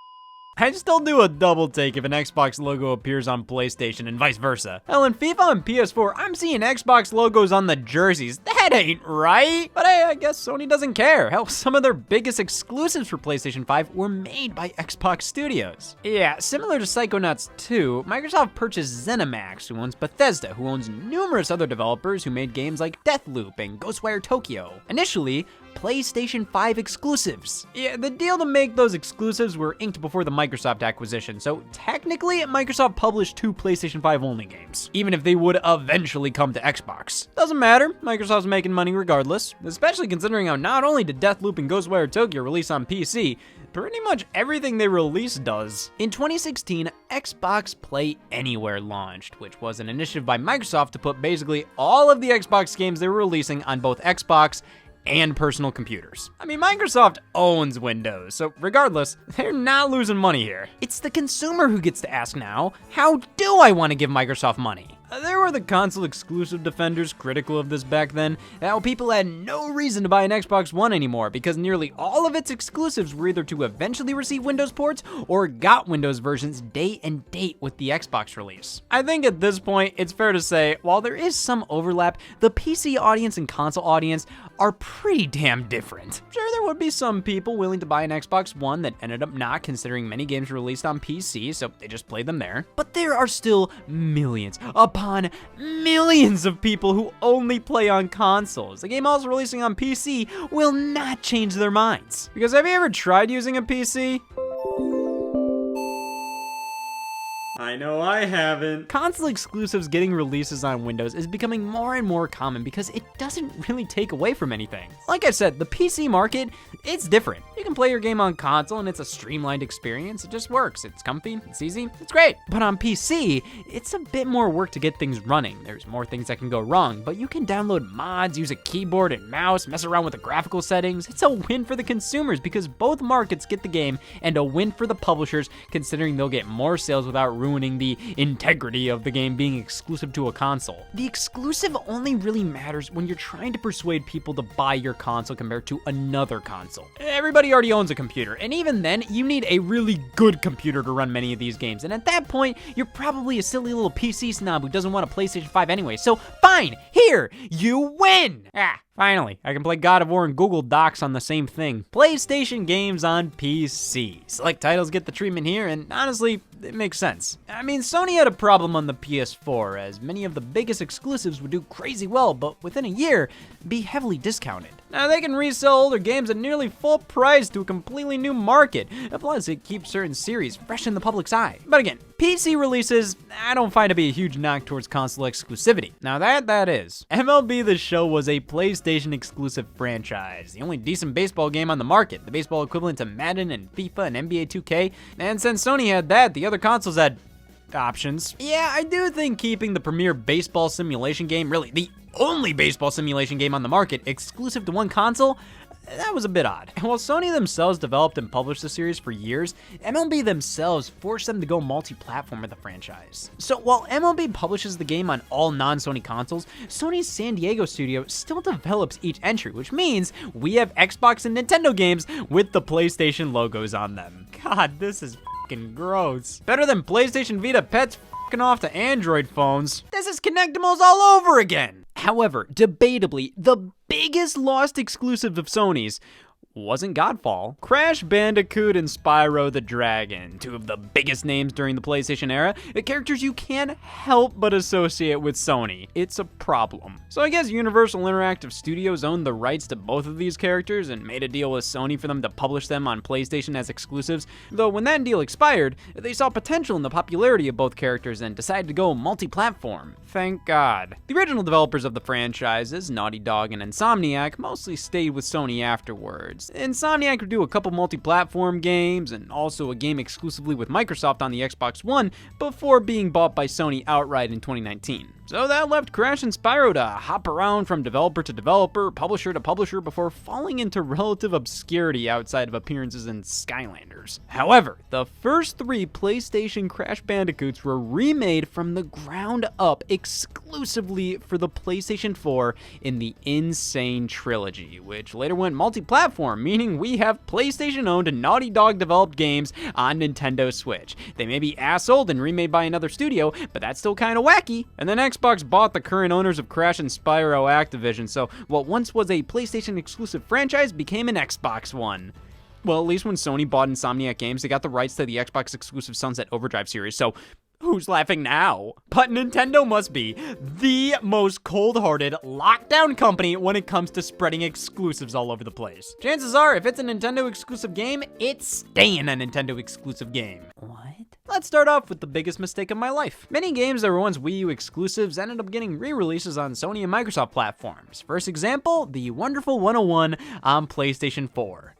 I'd still do a double take if an Xbox logo appears on PlayStation and vice versa. Hell, in FIFA and PS4, I'm seeing Xbox logos on the jerseys. That ain't right. But hey, I guess Sony doesn't care. Hell, some of their biggest exclusives for PlayStation 5 were made by Xbox Studios. Yeah, similar to Psychonauts 2, Microsoft purchased ZeniMax, who owns Bethesda, who owns numerous other developers who made games like Deathloop and Ghostwire Tokyo. Initially, PlayStation 5 exclusives. Yeah, the deal to make those exclusives were inked before the Microsoft acquisition, so technically Microsoft published 2 PlayStation 5 only games, even if they would eventually come to Xbox. Doesn't matter, Microsoft's making money regardless, especially considering how not only did Deathloop and Ghostwire Tokyo release on PC, pretty much everything they release does. In 2016, Xbox Play Anywhere launched, which was an initiative by Microsoft to put basically all of the Xbox games they were releasing on both Xbox and personal computers. I mean, Microsoft owns Windows, so regardless, they're not losing money here. It's the consumer who gets to ask now, how do I want to give Microsoft money? There were the console exclusive defenders critical of this back then, how people had no reason to buy an Xbox One anymore because nearly all of its exclusives were either to eventually receive Windows ports or got Windows versions day and date with the Xbox release. I think at this point, it's fair to say, while there is some overlap, the PC audience and console audience are pretty damn different. Sure, there would be some people willing to buy an Xbox One that ended up not, considering many games were released on PC, so they just played them there. But there are still millions upon millions of people who only play on consoles. The game also releasing on PC will not change their minds. Because have you ever tried using a PC? I know I haven't. Console exclusives getting releases on Windows is becoming more and more common because it doesn't really take away from anything. Like I said, the PC market, it's different. You can play your game on console and it's a streamlined experience. It just works. It's comfy, it's easy, it's great. But on PC, it's a bit more work to get things running. There's more things that can go wrong, but you can download mods, use a keyboard and mouse, mess around with the graphical settings. It's a win for the consumers because both markets get the game, and a win for the publishers considering they'll get more sales without ruining the integrity of the game being exclusive to a console. The exclusive only really matters when you're trying to persuade people to buy your console compared to another console. Everybody already owns a computer, and even then, you need a really good computer to run many of these games, and at that point, you're probably a silly little PC snob who doesn't want a PlayStation 5 anyway, so fine, here, you win! Finally, I can play God of War and Google Docs on the same thing. PlayStation games on PC. Select titles get the treatment here, and honestly, it makes sense. I mean, Sony had a problem on the PS4, as many of the biggest exclusives would do crazy well, but within a year, be heavily discounted. Now, they can resell older games at nearly full price to a completely new market, plus it keeps certain series fresh in the public's eye. But again, PC releases, I don't find to be a huge knock towards console exclusivity. Now that is. MLB The Show was a PlayStation exclusive franchise, the only decent baseball game on the market, the baseball equivalent to Madden and FIFA and NBA 2K, and since Sony had that, the other consoles had options. Yeah, I do think keeping the premier baseball simulation game, really the only baseball simulation game on the market, exclusive to one console, that was a bit odd. And while Sony themselves developed and published the series for years, MLB themselves forced them to go multi-platform with the franchise. So while MLB publishes the game on all non-Sony consoles, Sony's San Diego studio still develops each entry, which means we have Xbox and Nintendo games with the PlayStation logos on them. God, this is fucking gross. Better than PlayStation Vita pets fucking off to Android phones. This is Connectimals all over again. However, debatably, the biggest lost exclusive of Sony's wasn't Godfall. Crash Bandicoot and Spyro the Dragon, two of the biggest names during the PlayStation era, characters you can't help but associate with Sony. It's a problem. So I guess Universal Interactive Studios owned the rights to both of these characters and made a deal with Sony for them to publish them on PlayStation as exclusives, though when that deal expired, they saw potential in the popularity of both characters and decided to go multi-platform. Thank God. The original developers of the franchises, Naughty Dog and Insomniac, mostly stayed with Sony afterwards. Insomniac would do a couple multi-platform games and also a game exclusively with Microsoft on the Xbox One before being bought by Sony outright in 2019. So that left Crash and Spyro to hop around from developer to developer, publisher to publisher before falling into relative obscurity outside of appearances in Skylanders. However, the first 3 PlayStation Crash Bandicoots were remade from the ground up exclusively for the PlayStation 4 in the Insane Trilogy, which later went multi-platform, meaning we have PlayStation-owned and Naughty Dog-developed games on Nintendo Switch. They may be assholed and remade by another studio, but that's still kind of wacky. And then Xbox bought the current owners of Crash and Spyro Activision, so what once was a PlayStation exclusive franchise became an Xbox one. Well, at least when Sony bought Insomniac Games, they got the rights to the Xbox exclusive Sunset Overdrive series, so who's laughing now? But Nintendo must be the most cold-hearted, lockdown company when it comes to spreading exclusives all over the place. Chances are, if it's a Nintendo exclusive game, it's staying a Nintendo exclusive game. What? Let's start off with the biggest mistake of my life. Many games that were once Wii U exclusives ended up getting re-releases on Sony and Microsoft platforms. First example, the wonderful 101 on PlayStation 4.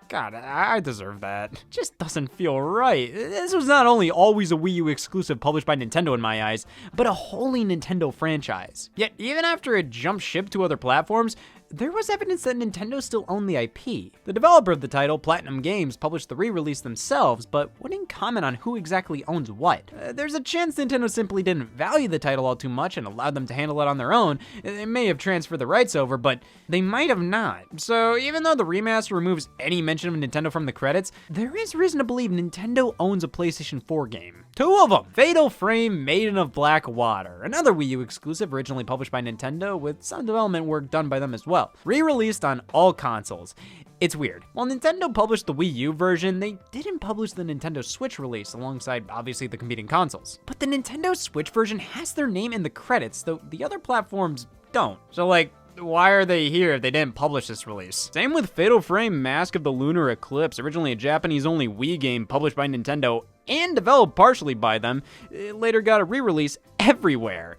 God, I deserve that. Just doesn't feel right. This was not only always a Wii U exclusive published by Nintendo in my eyes, but a wholly Nintendo franchise. Yet, even after it jumped ship to other platforms, there was evidence that Nintendo still owned the IP. The developer of the title, Platinum Games, published the re-release themselves, but wouldn't comment on who exactly owns what. There's a chance Nintendo simply didn't value the title all too much and allowed them to handle it on their own. They may have transferred the rights over, but they might have not. So even though the remaster removes any mention of Nintendo from the credits, there is reason to believe Nintendo owns a PlayStation 4 game. 2 of them! Fatal Frame Maiden of Black Water, another Wii U exclusive originally published by Nintendo with some development work done by them as well. Re-released on all consoles. It's weird. While Nintendo published the Wii U version, they didn't publish the Nintendo Switch release alongside, obviously, the competing consoles. But the Nintendo Switch version has their name in the credits, though the other platforms don't. So like, why are they here if they didn't publish this release? Same with Fatal Frame Mask of the Lunar Eclipse, originally a Japanese-only Wii game published by Nintendo and developed partially by them. It later got a re-release everywhere,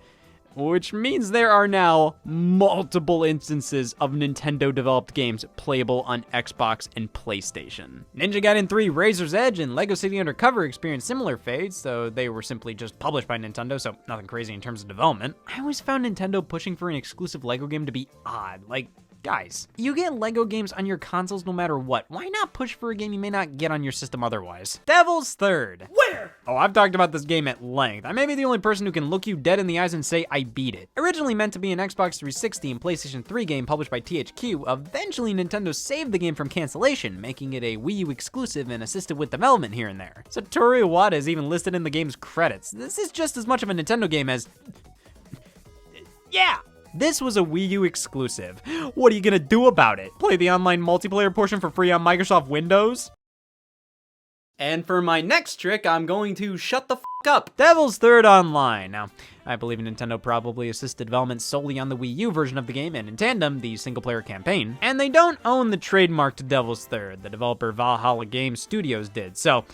which means there are now multiple instances of Nintendo-developed games playable on Xbox and PlayStation. Ninja Gaiden 3 Razor's Edge and Lego City Undercover experienced similar fates, though they were simply just published by Nintendo, so nothing crazy in terms of development. I always found Nintendo pushing for an exclusive Lego game to be odd. Like, guys, you get Lego games on your consoles no matter what. Why not push for a game you may not get on your system otherwise? Devil's Third. Where? Oh, I've talked about this game at length. I may be the only person who can look you dead in the eyes and say I beat it. Originally meant to be an Xbox 360 and PlayStation 3 game published by THQ, eventually Nintendo saved the game from cancellation, making it a Wii U exclusive and assisted with development here and there. Satoru Iwata is even listed in the game's credits. This is just as much of a Nintendo game as... yeah! This was a Wii U exclusive. What are you gonna do about it? Play the online multiplayer portion for free on Microsoft Windows? And for my next trick, I'm going to shut the f*** up. Devil's Third Online. Now, I believe Nintendo probably assisted development solely on the Wii U version of the game and in tandem, the single-player campaign. And they don't own the trademark to Devil's Third. The developer Valhalla Game Studios did, so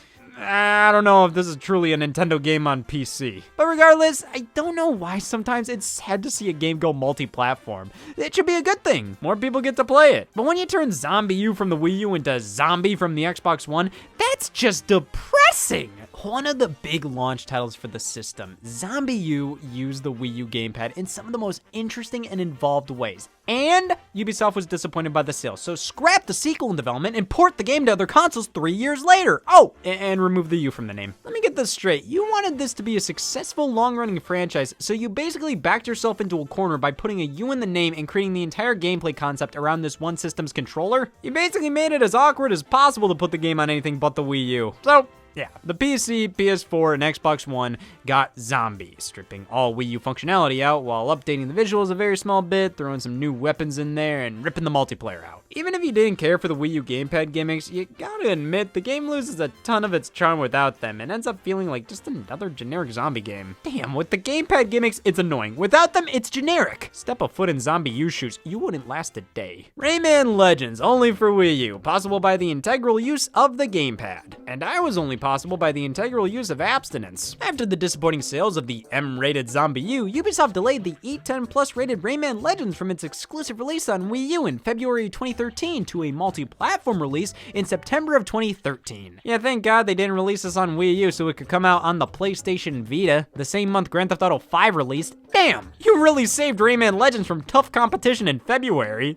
I don't know if this is truly a Nintendo game on PC. But regardless, I don't know why sometimes it's sad to see a game go multi-platform. It should be a good thing. More people get to play it. But when you turn Zombie U from the Wii U into Zombie from the Xbox One, that's just depressing. One of the big launch titles for the system, Zombie U used the Wii U gamepad in some of the most interesting and involved ways. And Ubisoft was disappointed by the sales, so scrap the sequel in development and port the game to other consoles 3 years later. Oh, and remove the U from the name. Let me get this straight. You wanted this to be a successful, long-running franchise, so you basically backed yourself into a corner by putting a U in the name and creating the entire gameplay concept around this one system's controller? You basically made it as awkward as possible to put the game on anything but the Wii U. So, Yeah, the PC, PS4, and Xbox One got zombies, stripping all Wii U functionality out while updating the visuals a very small bit, throwing some new weapons in there, and ripping the multiplayer out. Even if you didn't care for the Wii U gamepad gimmicks, you gotta admit the game loses a ton of its charm without them and ends up feeling like just another generic zombie game. Damn, with the gamepad gimmicks, it's annoying. Without them, it's generic. Step a foot in zombie U shoes, you wouldn't last a day. Rayman Legends, only for Wii U, possible by the integral use of the gamepad. And I was only possible by the integral use of abstinence. After the disappointing sales of the M-rated Zombie U, Ubisoft delayed the E10 Plus rated Rayman Legends from its exclusive release on Wii U in February 2013 to a multi-platform release in September of 2013. Yeah, thank God they didn't release this on Wii U so it could come out on the PlayStation Vita, the same month Grand Theft Auto 5 released. Damn, you really saved Rayman Legends from tough competition in February.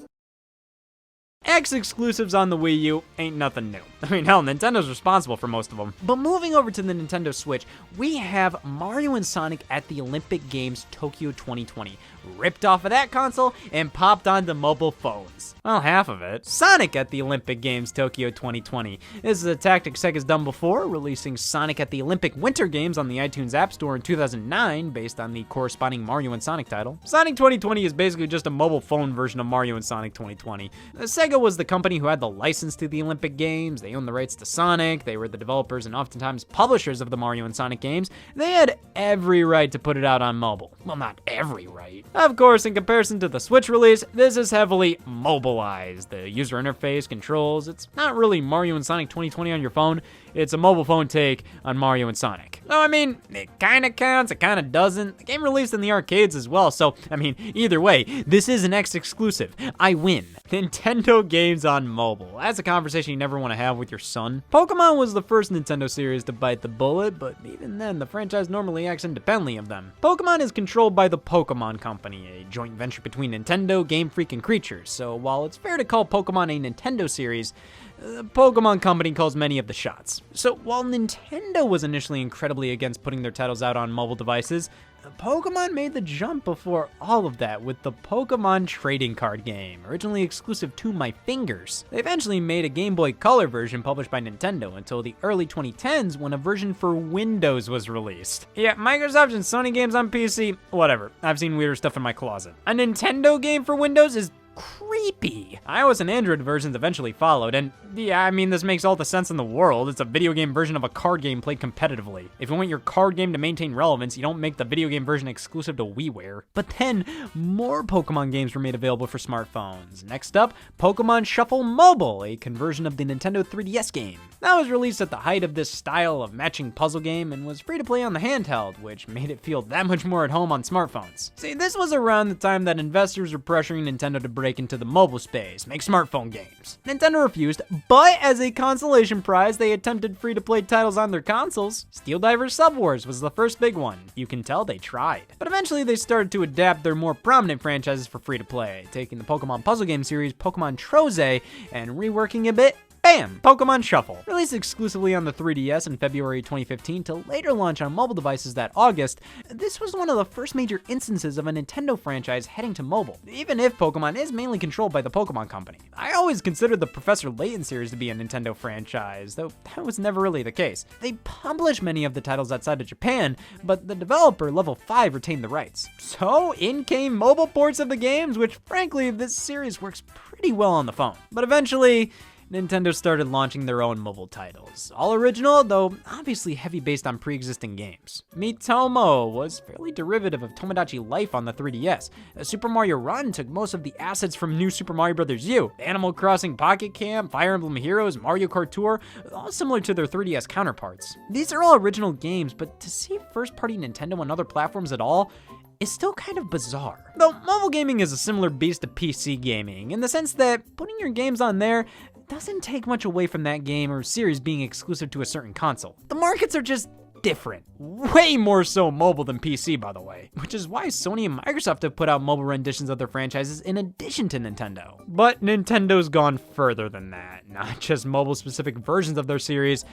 X exclusives on the Wii U ain't nothing new. I mean, hell, Nintendo's responsible for most of them. But moving over to the Nintendo Switch, we have Mario and Sonic at the Olympic Games Tokyo 2020, ripped off of that console and popped onto mobile phones. Well, half of it. Sonic at the Olympic Games Tokyo 2020. This is a tactic Sega's done before, releasing Sonic at the Olympic Winter Games on the iTunes App Store in 2009, based on the corresponding Mario and Sonic title. Sonic 2020 is basically just a mobile phone version of Mario and Sonic 2020. Sega was the company who had the license to the Olympic Games. They owned the rights to Sonic. They were the developers and oftentimes publishers of the Mario and Sonic games. They had every right to put it out on mobile. Well, not every right. Of course, in comparison to the Switch release, this is heavily mobilized. The user interface, controls, it's not really Mario and Sonic 2020 on your phone. It's a mobile phone take on Mario and Sonic. So, I mean, it kind of counts, it kind of doesn't. The game released in the arcades as well, so, I mean, either way, this is an X exclusive. I win. Nintendo games on mobile. That's a conversation you never want to have with your son. Pokemon was the first Nintendo series to bite the bullet, but even then, the franchise normally acts independently of them. Pokemon is controlled by the Pokemon Company, a joint venture between Nintendo, Game Freak, and Creatures, so while it's fair to call Pokemon a Nintendo series, the Pokemon Company calls many of the shots. So while Nintendo was initially incredibly against putting their titles out on mobile devices, Pokemon made the jump before all of that with the Pokemon trading card game, originally exclusive to my fingers. They eventually made a Game Boy Color version published by Nintendo until the early 2010s when a version for Windows was released. Yeah, Microsoft and Sony games on PC, whatever. I've seen weirder stuff in my closet. A Nintendo game for Windows is creepy. iOS and Android versions eventually followed, and yeah, I mean, this makes all the sense in the world. It's a video game version of a card game played competitively. If you want your card game to maintain relevance, you don't make the video game version exclusive to WiiWare. But then, more Pokemon games were made available for smartphones. Next up, Pokemon Shuffle Mobile, a conversion of the Nintendo 3DS game. That was released at the height of this style of matching puzzle game and was free to play on the handheld, which made it feel that much more at home on smartphones. See, this was around the time that investors were pressuring Nintendo to break into the mobile space, make smartphone games. Nintendo refused, but as a consolation prize, they attempted free-to-play titles on their consoles. Steel Divers Subwars was the first big one. You can tell they tried. But eventually they started to adapt their more prominent franchises for free-to-play, taking the Pokemon puzzle game series Pokemon Troze and reworking a bit. Bam! Pokemon Shuffle. Released exclusively on the 3DS in February 2015 to later launch on mobile devices that August, this was one of the first major instances of a Nintendo franchise heading to mobile, even if Pokemon is mainly controlled by the Pokemon Company. I always considered the Professor Layton series to be a Nintendo franchise, though that was never really the case. They published many of the titles outside of Japan, but the developer, Level 5, retained the rights. So in came mobile ports of the games, which frankly, this series works pretty well on the phone. But eventually, Nintendo started launching their own mobile titles. All original, though obviously heavy based on pre-existing games. Miitomo was fairly derivative of Tomodachi Life on the 3DS. Super Mario Run took most of the assets from New Super Mario Bros. U. Animal Crossing Pocket Camp, Fire Emblem Heroes, Mario Kart Tour, all similar to their 3DS counterparts. These are all original games, but to see first-party Nintendo on other platforms at all is still kind of bizarre. Though mobile gaming is a similar beast to PC gaming, in the sense that putting your games on there doesn't take much away from that game or series being exclusive to a certain console. The markets are just different. Way more so mobile than PC, by the way. Which is why Sony and Microsoft have put out mobile renditions of their franchises in addition to Nintendo. But Nintendo's gone further than that. Not just mobile-specific versions of their series.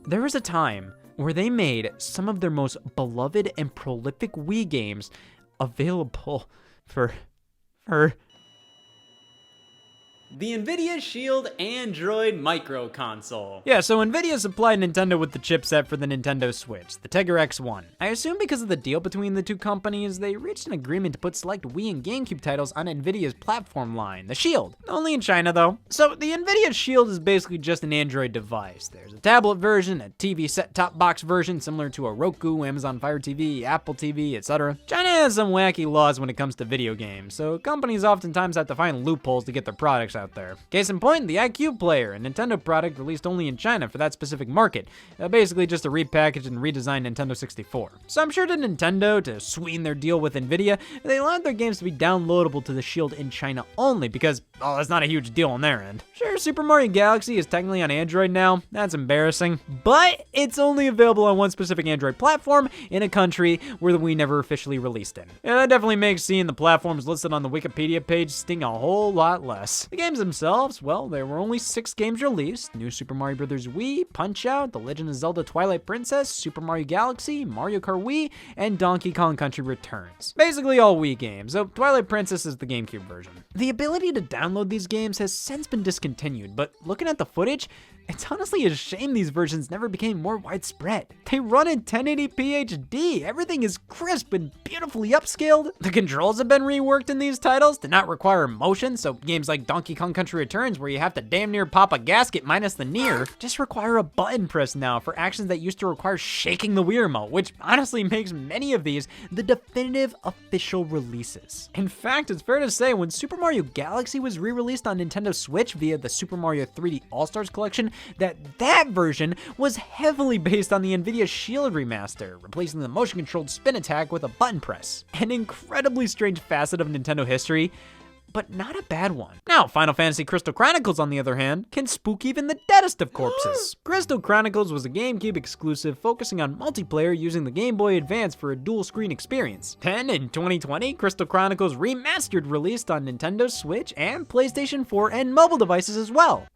There was a time where they made some of their most beloved and prolific Wii games available for The NVIDIA Shield Android Micro Console. Yeah, so NVIDIA supplied Nintendo with the chipset for the Nintendo Switch, the Tegra X1. I assume because of the deal between the two companies, they reached an agreement to put select Wii and GameCube titles on NVIDIA's platform line, the Shield. Only in China though. So the NVIDIA Shield is basically just an Android device. There's a tablet version, a TV set-top box version similar to a Roku, Amazon Fire TV, Apple TV, etc. China has some wacky laws when it comes to video games, so companies oftentimes have to find loopholes to get their products out there. Case in point, the iQube player, a Nintendo product released only in China for that specific market. Basically just a repackaged and redesigned Nintendo 64. So I'm sure to Nintendo, to sweeten their deal with Nvidia, they allowed their games to be downloadable to the Shield in China only because, oh, that's not a huge deal on their end. Sure, Super Mario Galaxy is technically on Android now, that's embarrassing, but it's only available on one specific Android platform in a country where we never officially released it. Yeah, that definitely makes seeing the platforms listed on the Wikipedia page sting a whole lot less. The games themselves, well, there were only 6 games released: New Super Mario Bros. Wii, Punch-Out!, The Legend of Zelda Twilight Princess, Super Mario Galaxy, Mario Kart Wii, and Donkey Kong Country Returns. Basically all Wii games, though Twilight Princess is the GameCube version. The ability to download these games has since been discontinued, but looking at the footage, it's honestly a shame these versions never became more widespread. They run in 1080p HD, everything is crisp and beautifully upscaled. The controls have been reworked in these titles to not require motion, so games like Donkey Kong Country Returns, where you have to damn near pop a gasket minus the near, just require a button press now for actions that used to require shaking the Wii remote, which honestly makes many of these the definitive official releases. In fact, it's fair to say when Super Mario Galaxy was re-released on Nintendo Switch via the Super Mario 3D All-Stars collection, that version was heavily based on the NVIDIA Shield remaster, replacing the motion-controlled spin attack with a button press. An incredibly strange facet of Nintendo history, but not a bad one. Now, Final Fantasy Crystal Chronicles, on the other hand, can spook even the deadest of corpses. Crystal Chronicles was a GameCube exclusive focusing on multiplayer using the Game Boy Advance for a dual-screen experience. Then, in 2020, Crystal Chronicles Remastered released on Nintendo Switch and PlayStation 4 and mobile devices as well.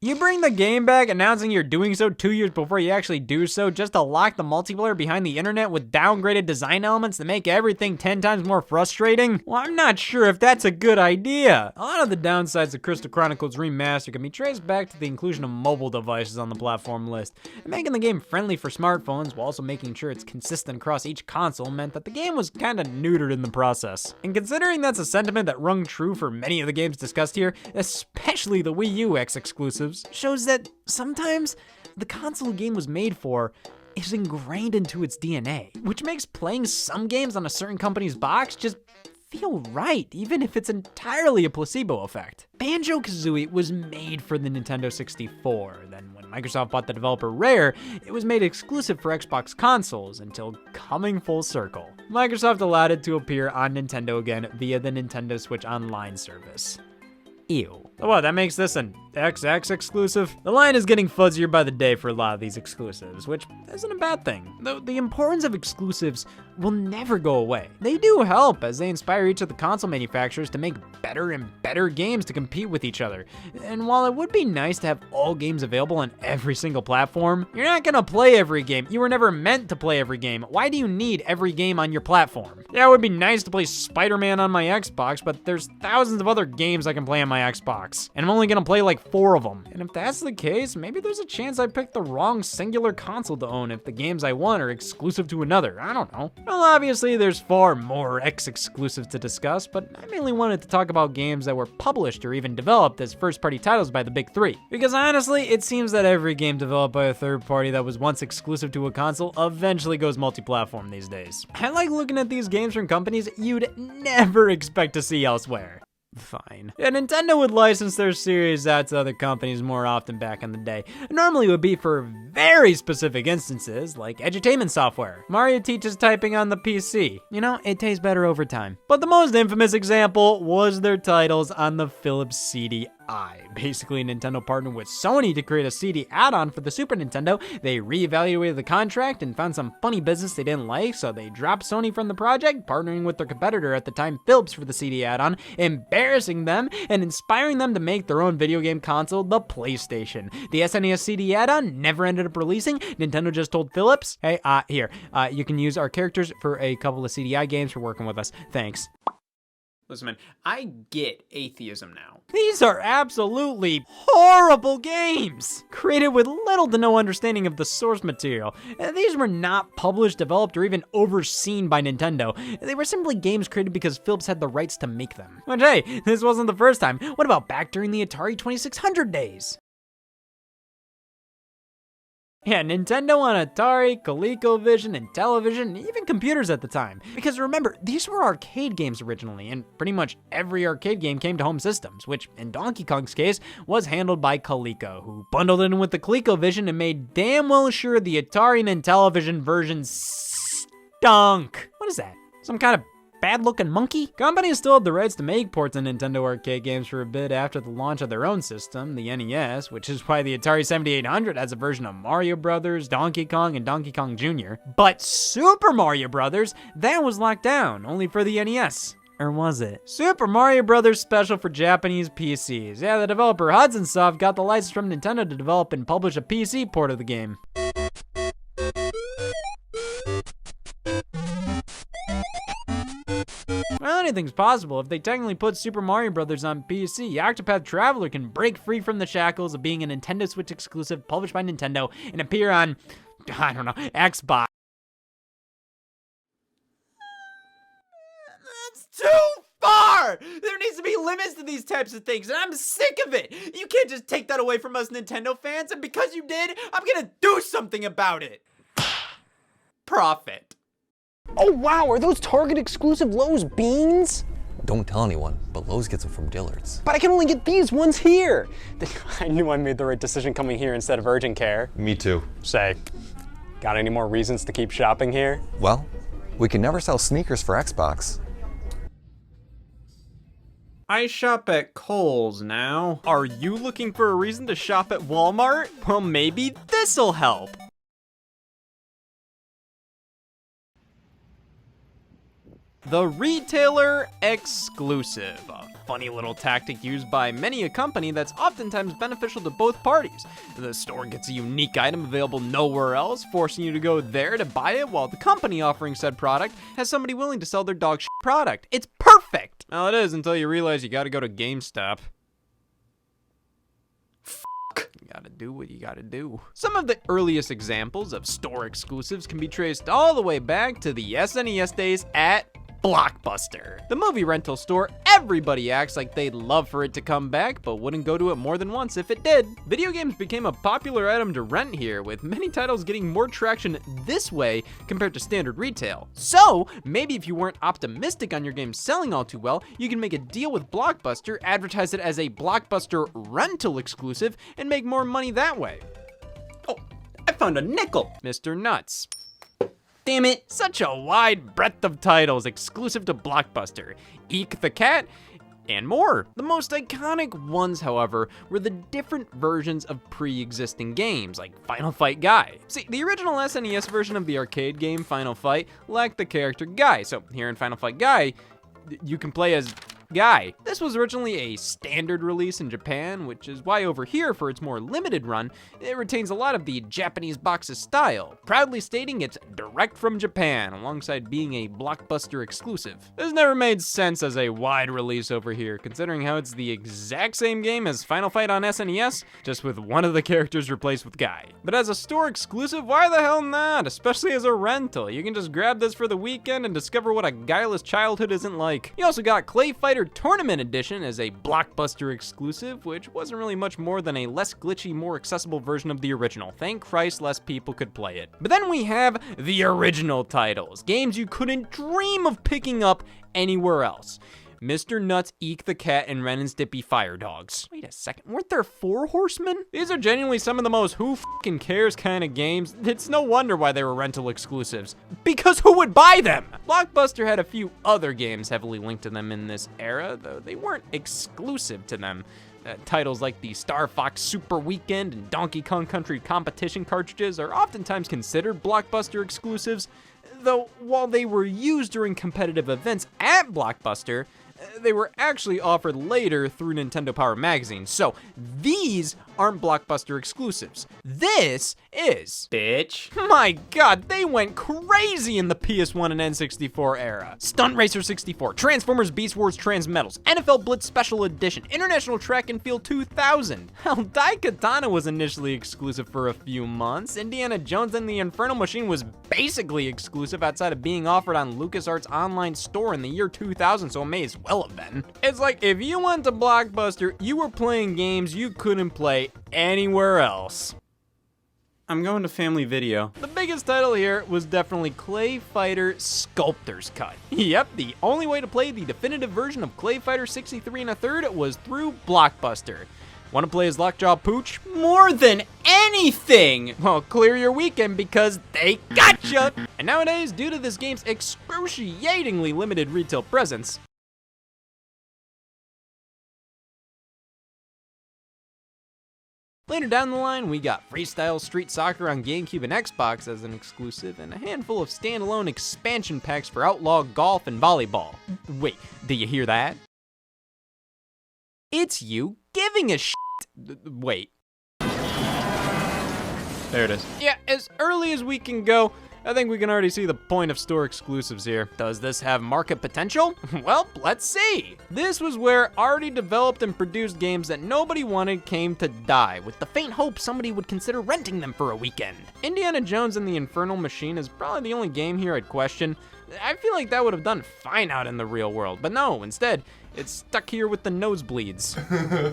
You bring the game back announcing you're doing so 2 years before you actually do so just to lock the multiplayer behind the internet with downgraded design elements that make everything 10 times more frustrating? Well, I'm not sure if that's a good idea. A lot of the downsides of Crystal Chronicles Remastered can be traced back to the inclusion of mobile devices on the platform list. And making the game friendly for smartphones while also making sure it's consistent across each console meant that the game was kinda neutered in the process. And considering that's a sentiment that rung true for many of the games discussed here, especially the Wii U X exclusives, shows that sometimes the console a game was made for is ingrained into its DNA, which makes playing some games on a certain company's box just feel right, even if it's entirely a placebo effect. Banjo-Kazooie was made for the Nintendo 64. Then when Microsoft bought the developer Rare, it was made exclusive for Xbox consoles until coming full circle. Microsoft allowed it to appear on Nintendo again via the Nintendo Switch Online service. Ew. Oh, what, that makes this an XX exclusive? The line is getting fuzzier by the day for a lot of these exclusives, which isn't a bad thing. Though the importance of exclusives will never go away. They do help as they inspire each of the console manufacturers to make better and better games to compete with each other. And while it would be nice to have all games available on every single platform, you're not gonna play every game. You were never meant to play every game. Why do you need every game on your platform? Yeah, it would be nice to play Spider-Man on my Xbox, but there's thousands of other games I can play on my Xbox, and I'm only gonna play like 4 of them. And if that's the case, maybe there's a chance I picked the wrong singular console to own if the games I want are exclusive to another. I don't know. Well, obviously there's far more X exclusives to discuss, but I mainly wanted to talk about games that were published or even developed as first-party titles by the big 3. Because honestly, it seems that every game developed by a third party that was once exclusive to a console eventually goes multi-platform these days. I like looking at these games from companies you'd never expect to see elsewhere. Fine. Yeah, Nintendo would license their series out to other companies more often back in the day. Normally it would be for very specific instances, like edutainment software. Mario teaches typing on the PC. You know, it tastes better over time. But the most infamous example was their titles on the Philips CDI. Basically, Nintendo partnered with Sony to create a CD add-on for the Super Nintendo. They reevaluated the contract and found some funny business they didn't like, so they dropped Sony from the project, partnering with their competitor at the time, Philips, for the CD add-on, embarrassing them and inspiring them to make their own video game console, the PlayStation. The SNES CD add-on never ended up releasing. Nintendo just told Philips, hey, here, you can use our characters for a couple of CDI games for working with us. Thanks. Listen, man, I get atheism now. These are absolutely horrible games, created with little to no understanding of the source material. These were not published, developed, or even overseen by Nintendo. They were simply games created because Philips had the rights to make them. But hey, this wasn't the first time. What about back during the Atari 2600 days? Yeah, Nintendo on Atari, ColecoVision, and television, even computers at the time. Because remember, these were arcade games originally, and pretty much every arcade game came to home systems, which in Donkey Kong's case was handled by Coleco, who bundled it in with the ColecoVision and made damn well sure the Atari and Intellivision versions stunk. What is that? Some kind of bad-looking monkey? Companies still had the rights to make ports of Nintendo arcade games for a bit after the launch of their own system, the NES, which is why the Atari 7800 has a version of Mario Brothers, Donkey Kong, and Donkey Kong Jr. But Super Mario Brothers, that was locked down, only for the NES. Or was it? Super Mario Brothers special for Japanese PCs. Yeah, the developer Hudson Soft got the license from Nintendo to develop and publish a PC port of the game. Well, anything's possible. If they technically put Super Mario Brothers on PC, Octopath Traveler can break free from the shackles of being a Nintendo Switch exclusive published by Nintendo and appear on, I don't know, Xbox. That's too far! There needs to be limits to these types of things, and I'm sick of it! You can't just take that away from us Nintendo fans, and because you did, I'm gonna do something about it! Profit. Oh wow, are those Target exclusive Lowe's beans? Don't tell anyone, but Lowe's gets them from Dillard's. But I can only get these ones here. I knew I made the right decision coming here instead of urgent care. Me too. Say, got any more reasons to keep shopping here? Well, we can never sell sneakers for Xbox. I shop at Kohl's now. Are you looking for a reason to shop at Walmart? Well, maybe this'll help. The retailer exclusive, a funny little tactic used by many a company that's oftentimes beneficial to both parties. The store gets a unique item available nowhere else, forcing you to go there to buy it, while the company offering said product has somebody willing to sell their dog shit product. It's perfect! Well, it is until you realize you gotta go to GameStop. You gotta do what you gotta do. Some of the earliest examples of store exclusives can be traced all the way back to the SNES days at Blockbuster, the movie rental store everybody acts like they'd love for it to come back, but wouldn't go to it more than once if it did. Video games became a popular item to rent here, with many titles getting more traction this way compared to standard retail. So, maybe if you weren't optimistic on your game selling all too well, you can make a deal with Blockbuster, advertise it as a Blockbuster rental exclusive, and make more money that way. Oh, I found a nickel. Mr. Nuts. Damn it, such a wide breadth of titles exclusive to Blockbuster. Eek the Cat, and more. The most iconic ones, however, were the different versions of pre-existing games, like Final Fight Guy. See, the original SNES version of the arcade game Final Fight lacked the character Guy, so here in Final Fight Guy, you can play as Guy. This was originally a standard release in Japan, which is why over here, for its more limited run, it retains a lot of the Japanese box's style, proudly stating it's direct from Japan, alongside being a Blockbuster exclusive. This never made sense as a wide release over here, considering how it's the exact same game as Final Fight on SNES, just with one of the characters replaced with Guy. But as a store exclusive, why the hell not? Especially as a rental. You can just grab this for the weekend and discover what a guileless childhood isn't like. You also got Clay Fighter Tournament Edition as a Blockbuster exclusive, which wasn't really much more than a less glitchy, more accessible version of the original. Thank Christ less people could play it. But then we have the original titles, games you couldn't dream of picking up anywhere else. Mr. Nuts, Eek the Cat, and Ren and Stimpy Fire Dogs. Wait a second, weren't there 4 horsemen? These are genuinely some of the most who fucking cares kind of games. It's no wonder why they were rental exclusives. Because who would buy them? Blockbuster had a few other games heavily linked to them in this era, though they weren't exclusive to them. Titles like the Star Fox Super Weekend and Donkey Kong Country Competition cartridges are oftentimes considered Blockbuster exclusives, though while they were used during competitive events at Blockbuster, They were actually offered later through Nintendo Power Magazine, so these aren't Blockbuster exclusives. This is. Bitch. My god, they went crazy in the PS1 and N64 era. Stunt Racer 64, Transformers Beast Wars Transmetals, NFL Blitz Special Edition, International Track and Field 2000. Hell, Daikatana was initially exclusive for a few months. Indiana Jones and the Infernal Machine was basically exclusive outside of being offered on LucasArts online store in the year 2000, so it may as well have been. It's like if you went to Blockbuster, you were playing games you couldn't play anywhere else. I'm going to Family Video. The biggest title here was definitely Clay Fighter Sculptor's Cut. Yep, the only way to play the definitive version of Clay Fighter 63 1/3 was through Blockbuster. Want to play as Lockjaw Pooch? More than anything! Well, clear your weekend because they gotcha! And nowadays, due to this game's excruciatingly limited retail presence, later down the line, we got Freestyle Street Soccer on GameCube and Xbox as an exclusive, and a handful of standalone expansion packs for Outlaw Golf and Volleyball. Wait, do you hear that? It's you giving a shit. Wait. There it is. Yeah, as early as we can go, I think we can already see the point of store exclusives here. Does this have market potential? Well, let's see. This was where already developed and produced games that nobody wanted came to die, with the faint hope somebody would consider renting them for a weekend. Indiana Jones and the Infernal Machine is probably the only game here I'd question. I feel like that would have done fine out in the real world, but no, instead, it's stuck here with the nosebleeds.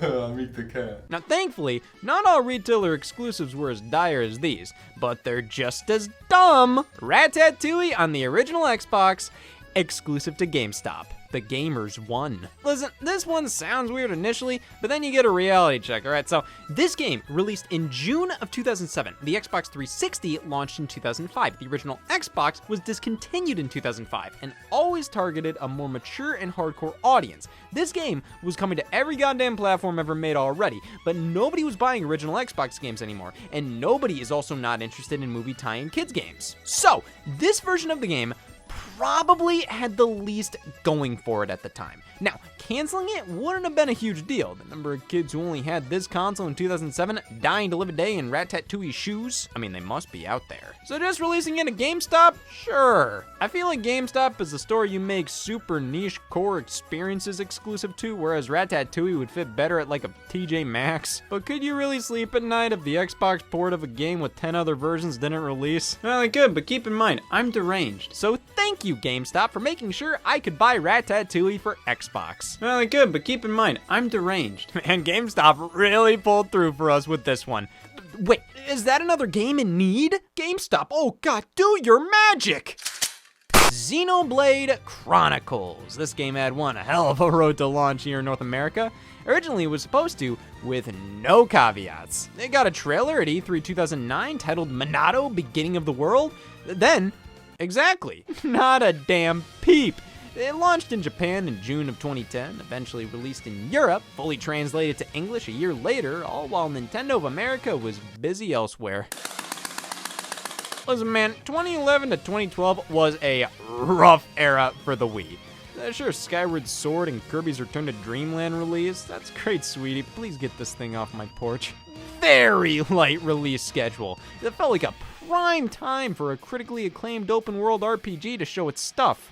I'll meet the cat. Now, thankfully, not all retailer exclusives were as dire as these, but they're just as dumb. Ratatouille on the original Xbox, exclusive to GameStop. The gamers won. Listen, this one sounds weird initially, but then you get a reality check, alright? So, this game released in June of 2007. The Xbox 360 launched in 2005. The original Xbox was discontinued in 2005 and always targeted a more mature and hardcore audience. This game was coming to every goddamn platform ever made already, but nobody was buying original Xbox games anymore, and nobody is also not interested in movie tie-in kids games. So, this version of the game probably had the least going for it at the time. Now, canceling it wouldn't have been a huge deal. The number of kids who only had this console in 2007 dying to live a day in Ratatouille's shoes, I mean, they must be out there. So just releasing it at GameStop? Sure. I feel like GameStop is the store you make super niche core experiences exclusive to, whereas Ratatouille would fit better at like a TJ Maxx. But could you really sleep at night if the Xbox port of a game with 10 other versions didn't release? Well, I could, but keep in mind, I'm deranged. So thank you, GameStop, for making sure I could buy Ratatouille for Xbox. Well, I could, but keep in mind, I'm deranged. And GameStop really pulled through for us with this one. Wait, is that another game in need? GameStop, oh god, do your magic! Xenoblade Chronicles. This game had one hell of a road to launch here in North America. Originally it was supposed to, with no caveats. It got a trailer at E3 2009 titled Monado, Beginning of the World. Then, exactly, not a damn peep. It launched in Japan in June of 2010, eventually released in Europe, fully translated to English a year later, all while Nintendo of America was busy elsewhere. Listen man, 2011 to 2012 was a rough era for the Wii. Sure, Skyward Sword and Kirby's Return to Dreamland release, that's great sweetie, please get this thing off my porch. Very light release schedule. It felt like a prime time for a critically acclaimed open world RPG to show its stuff.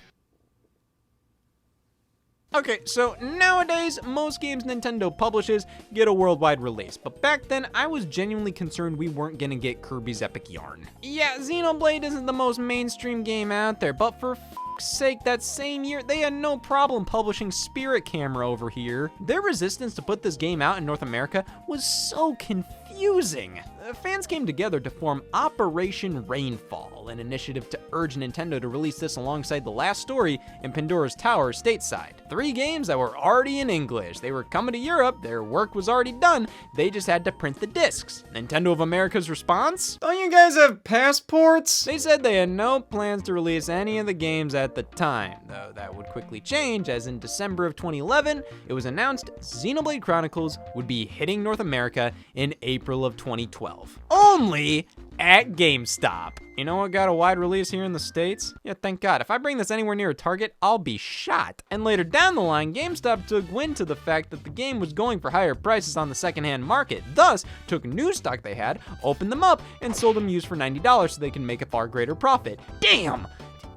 Okay, so nowadays, most games Nintendo publishes get a worldwide release, but back then, I was genuinely concerned we weren't gonna get Kirby's Epic Yarn. Yeah, Xenoblade isn't the most mainstream game out there, but for f***'s sake, that same year, they had no problem publishing Spirit Camera over here. Their resistance to put this game out in North America was so confusing. Fans came together to form Operation Rainfall, an initiative to urge Nintendo to release this alongside The Last Story and Pandora's Tower stateside. 3 games that were already in English. They were coming to Europe, their work was already done, they just had to print the discs. Nintendo of America's response? Don't you guys have passports? They said they had no plans to release any of the games at the time, though that would quickly change as in December of 2011, it was announced Xenoblade Chronicles would be hitting North America in April of 2012. yourself. Only at GameStop. You know what got a wide release here in the States? Yeah, thank God. If I bring this anywhere near a Target, I'll be shot. And later down the line, GameStop took wind to the fact that the game was going for higher prices on the secondhand market. Thus, took new stock they had, opened them up, and sold them used for $90 so they can make a far greater profit. Damn!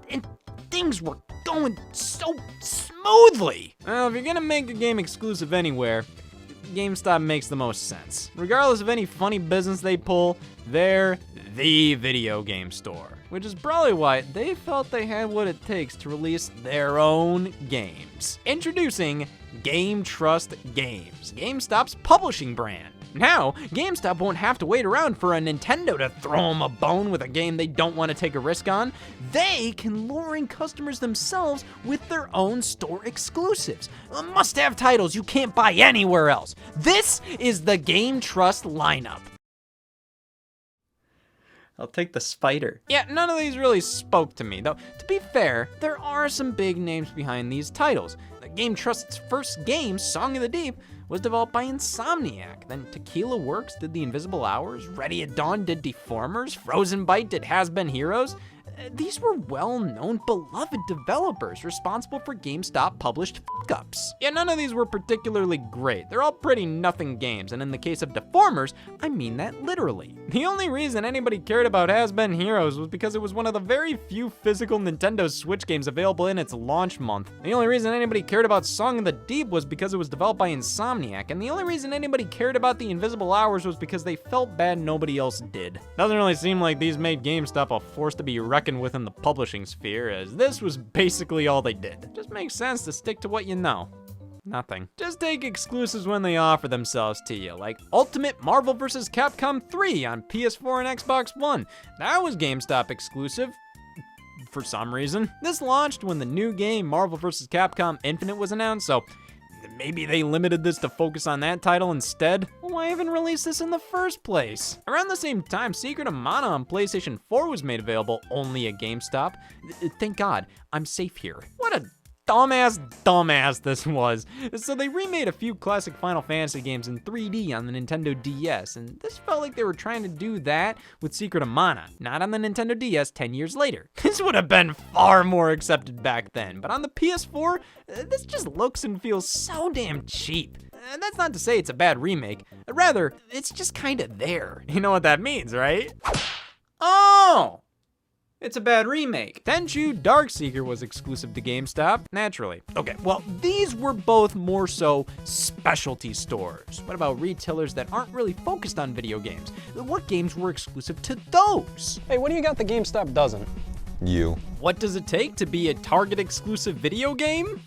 And things were going so smoothly. Well, if you're gonna make a game exclusive anywhere, GameStop makes the most sense. Regardless of any funny business they pull, they're the video game store, which is probably why they felt they had what it takes to release their own games. Introducing Game Trust Games, GameStop's publishing brand. Now, GameStop won't have to wait around for a Nintendo to throw them a bone with a game they don't want to take a risk on. They can lure in customers themselves with their own store exclusives. Must-have titles you can't buy anywhere else. This is the Game Trust lineup. I'll take the spider. Yeah, none of these really spoke to me, though. To be fair, there are some big names behind these titles. The Game Trust's first game, Song of the Deep, was developed by Insomniac. Then Tequila Works did The Invisible Hours, Ready at Dawn did Deformers, Frozen Byte did Has Been Heroes. These were well-known, beloved developers responsible for GameStop-published fuck-ups. Yeah, none of these were particularly great. They're all pretty nothing games, and in the case of Deformers, I mean that literally. The only reason anybody cared about Has Been Heroes was because it was one of the very few physical Nintendo Switch games available in its launch month. The only reason anybody cared about Song of the Deep was because it was developed by Insomniac, and the only reason anybody cared about The Invisible Hours was because they felt bad nobody else did. Doesn't really seem like these made GameStop a force to be reckoned with in the publishing sphere, as this was basically all they did. Just makes sense to stick to what you know. Nothing. Just take exclusives when they offer themselves to you, like Ultimate Marvel vs. Capcom 3 on PS4 and Xbox One. That was GameStop exclusive. For some reason. This launched when the new game Marvel vs. Capcom Infinite was announced, so maybe they limited this to focus on that title instead? Well, why even release this in the first place? Around the same time, Secret of Mana on PlayStation 4 was made available only at GameStop. Thank God, I'm safe here. What a dumbass this was. So they remade a few classic Final Fantasy games in 3D on the Nintendo DS, and this felt like they were trying to do that with Secret of Mana, not on the Nintendo DS 10 years later. This would have been far more accepted back then, but on the PS4, this just looks and feels so damn cheap. And that's not to say it's a bad remake, rather, it's just kinda there. You know what that means, right? Oh! It's a bad remake. Tenchu Darkseeker was exclusive to GameStop, naturally. Okay, well, these were both more so specialty stores. What about retailers that aren't really focused on video games? What games were exclusive to those? Hey, what do you got that GameStop doesn't? You. What does it take to be a Target exclusive video game?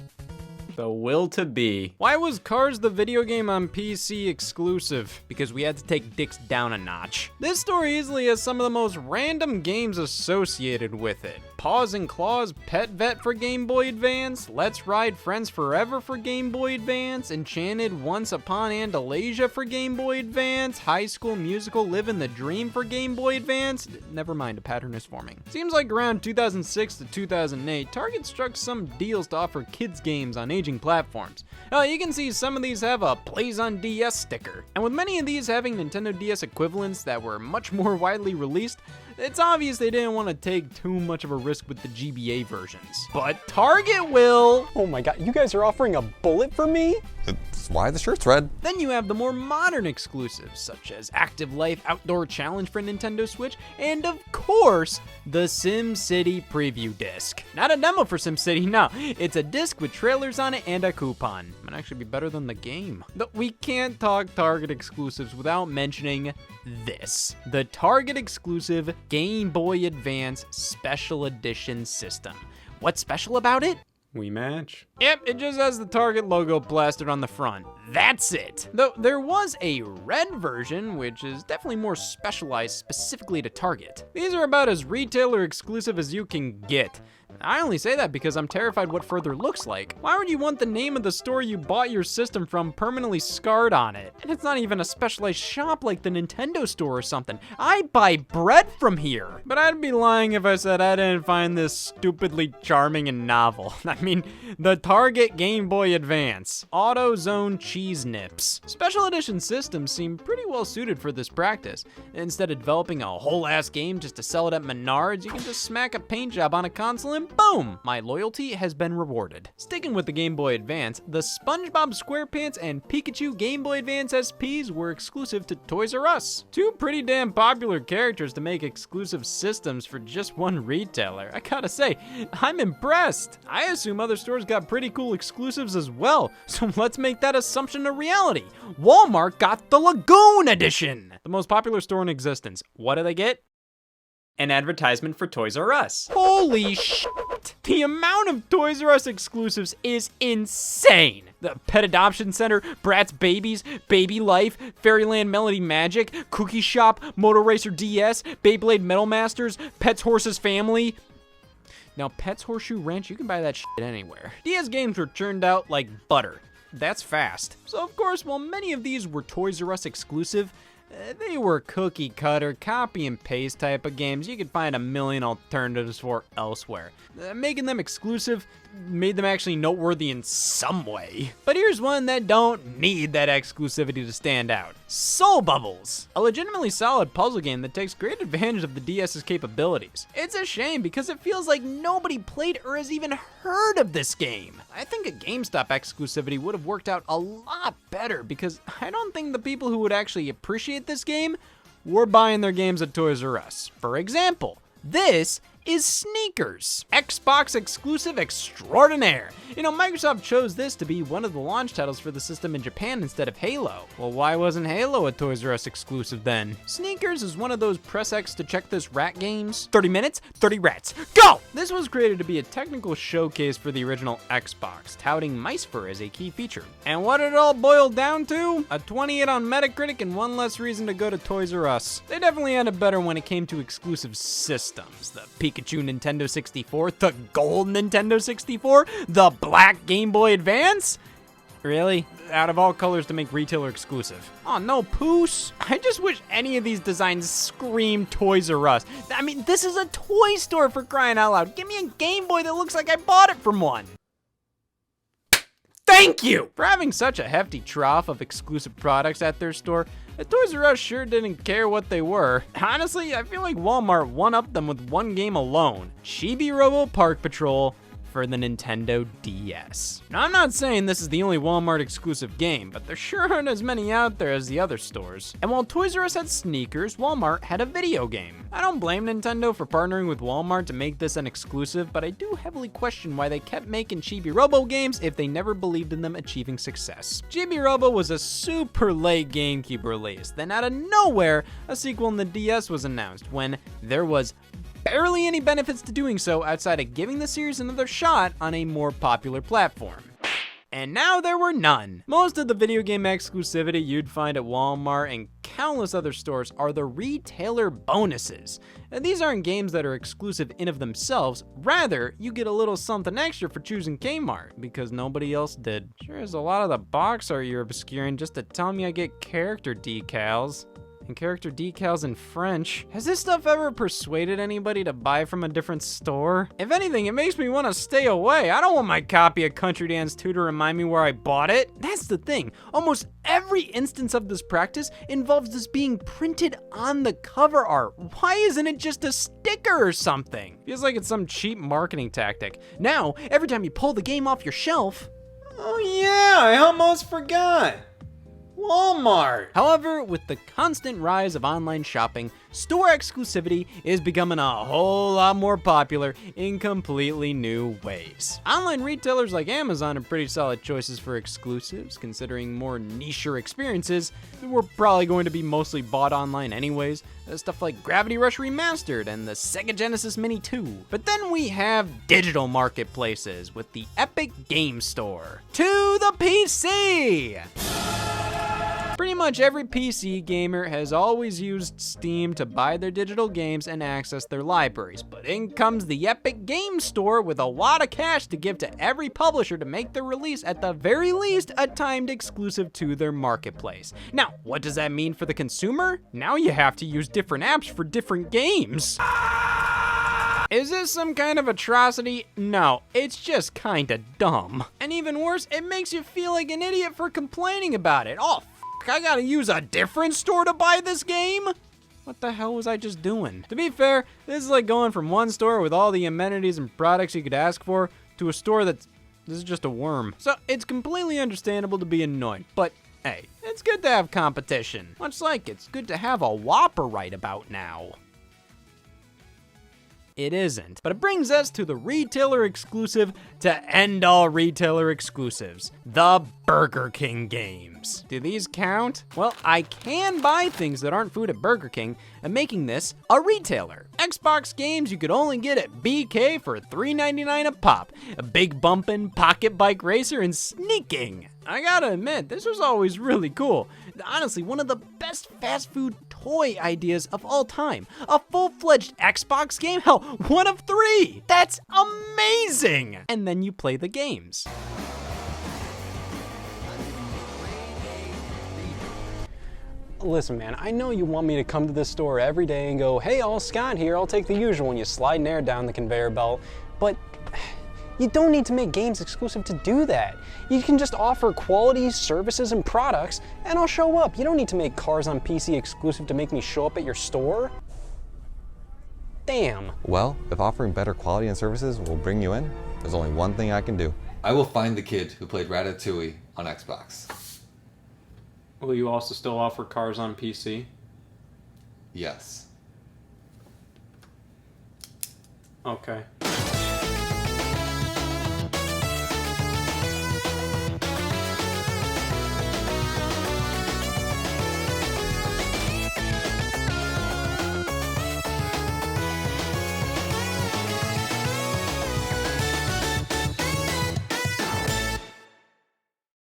The will to be. Why was Cars the video game on PC exclusive? Because we had to take dicks down a notch. This store easily has some of the most random games associated with it. Paws and Claws Pet Vet for Game Boy Advance, Let's Ride Friends Forever for Game Boy Advance, Enchanted Once Upon Andalasia for Game Boy Advance, High School Musical Livin' the Dream for Game Boy Advance. Never mind, a pattern is forming. Seems like around 2006 to 2008, Target struck some deals to offer kids games on aging platforms. You can see some of these have a Plays on DS sticker. And with many of these having Nintendo DS equivalents that were much more widely released, it's obvious they didn't want to take too much of a risk with the GBA versions. But Target will! Oh my God, you guys are offering a bullet for me? That's why the shirt's red. Then you have the more modern exclusives, such as Active Life Outdoor Challenge for Nintendo Switch, and of course, the SimCity preview disc. Not a demo for SimCity, no. It's a disc with trailers on it and a coupon. Might actually be better than the game. But we can't talk Target exclusives without mentioning this. The Target exclusive Game Boy Advance Special Edition system. What's special about it? We match. Yep, it just has the Target logo plastered on the front. That's it. Though there was a red version, which is definitely more specialized specifically to Target. These are about as retailer exclusive as you can get. I only say that because I'm terrified what further looks like. Why would you want the name of the store you bought your system from permanently scarred on it? And it's not even a specialized shop like the Nintendo store or something. I buy bread from here. But I'd be lying if I said I didn't find this stupidly charming and novel. I mean, the Target Game Boy Advance. AutoZone Cheese Nips. Special edition systems seem pretty well suited for this practice. Instead of developing a whole ass game just to sell it at Menards, you can just smack a paint job on a console and boom! My loyalty has been rewarded. Sticking with the Game Boy Advance, the SpongeBob SquarePants and Pikachu Game Boy Advance SPs were exclusive to Toys R Us. Two pretty damn popular characters to make exclusive systems for just one retailer. I gotta say, I'm impressed. I assume other stores got pretty cool exclusives as well, so let's make that assumption a reality. Walmart got the Lagoon Edition, the most popular store in existence. What do they get? An advertisement for Toys R Us. Holy shit! The amount of Toys R Us exclusives is insane. The Pet Adoption Center, Bratz Babies, Baby Life, Fairyland Melody Magic, Cookie Shop, Moto Racer DS, Beyblade Metal Masters, Pets Horses Family. Now, Pets Horseshoe Ranch, you can buy that shit anywhere. DS games were churned out like butter. That's fast. So of course, while many of these were Toys R Us exclusive, they were cookie cutter, copy and paste type of games you could find a million alternatives for elsewhere. Making them exclusive made them actually noteworthy in some way. But here's one that don't need that exclusivity to stand out. Soul Bubbles, a legitimately solid puzzle game that takes great advantage of the DS's capabilities. It's a shame because it feels like nobody played or has even heard of this game. I think a GameStop exclusivity would have worked out a lot better because I don't think the people who would actually appreciate this game were buying their games at Toys R Us. For example, this is Sneakers, Xbox exclusive extraordinaire. You know, Microsoft chose this to be one of the launch titles for the system in Japan instead of Halo. Well, why wasn't Halo a Toys R Us exclusive then? Sneakers is one of those press X to check this rat games. 30 minutes, 30 rats, go! This was created to be a technical showcase for the original Xbox, touting mice fur as a key feature. And what did it all boil down to? A 28 on Metacritic and one less reason to go to Toys R Us. They definitely had it better when it came to exclusive systems. The Pikachu Nintendo 64, the gold Nintendo 64, the black Game Boy Advance? Really? Out of all colors to make retailer exclusive. Oh, no poos. I just wish any of these designs scream Toys R Us. I mean, this is a toy store for crying out loud. Give me a Game Boy that looks like I bought it from one. Thank you for having such a hefty trough of exclusive products at their store. The Toys R Us sure didn't care what they were. Honestly, I feel like Walmart one-upped them with one game alone. Chibi Robo Park Patrol for the Nintendo DS. Now, I'm not saying this is the only Walmart exclusive game, but there sure aren't as many out there as the other stores. And while Toys R Us had sneakers, Walmart had a video game. I don't blame Nintendo for partnering with Walmart to make this an exclusive, but I do heavily question why they kept making Chibi Robo games if they never believed in them achieving success. Chibi Robo was a super late GameCube release. Then out of nowhere, a sequel in the DS was announced when there was barely any benefits to doing so outside of giving the series another shot on a more popular platform. And now there were none. Most of the video game exclusivity you'd find at Walmart and countless other stores are the retailer bonuses. And these aren't games that are exclusive in of themselves, rather you get a little something extra for choosing Kmart because nobody else did. Sure is a lot of the box art you're obscuring just to tell me I get character decals. And character decals in French. Has this stuff ever persuaded anybody to buy from a different store? If anything, it makes me want to stay away. I don't want my copy of Country Dance 2 to remind me where I bought it. That's the thing. Almost every instance of this practice involves this being printed on the cover art. Why isn't it just a sticker or something? Feels like it's some cheap marketing tactic. Now, every time you pull the game off your shelf, Oh yeah, I almost forgot. Walmart. However, with the constant rise of online shopping, store exclusivity is becoming a whole lot more popular in completely new ways. Online retailers like Amazon are pretty solid choices for exclusives, considering more niche-er experiences that were probably going to be mostly bought online anyways. Stuff like Gravity Rush Remastered and the Sega Genesis Mini 2. But then we have digital marketplaces with the Epic Game Store. To the PC! Pretty much every PC gamer has always used Steam to buy their digital games and access their libraries, but in comes the Epic Games Store with a lot of cash to give to every publisher to make their release at the very least a timed exclusive to their marketplace. Now, what does that mean for the consumer? Now you have to use different apps for different games. Is this some kind of atrocity? No, it's just kinda dumb. And even worse, it makes you feel like an idiot for complaining about it. Oh, I gotta use a different store to buy this game? What the hell was I just doing? To be fair, this is like going from one store with all the amenities and products you could ask for to a store this is just a worm. So it's completely understandable to be annoyed, but hey, it's good to have competition. Much like it's good to have a Whopper right about now. It isn't. But it brings us to the retailer exclusive to end all retailer exclusives, the Burger King games. Do these count? Well, I can buy things that aren't food at Burger King, and making this a retailer. Xbox games you could only get at BK for $3.99 a pop. A Big Bumpin', Pocket Bike Racer, and Sneaking. I gotta admit, this was always really cool. Honestly, one of the best fast food toy ideas of all time. A full-fledged Xbox game? Hell, one of 3! That's amazing! And then you play the games. Listen, man, I know you want me to come to this store every day and go, hey, all Scott here, I'll take the usual, and you slide an air down the conveyor belt, but you don't need to make games exclusive to do that. You can just offer quality services and products, and I'll show up. You don't need to make Cars on PC exclusive to make me show up at your store. Damn. Well, if offering better quality and services will bring you in, there's only one thing I can do. I will find the kid who played Ratatouille on Xbox. Will you also still offer Cars on PC? Yes. Okay.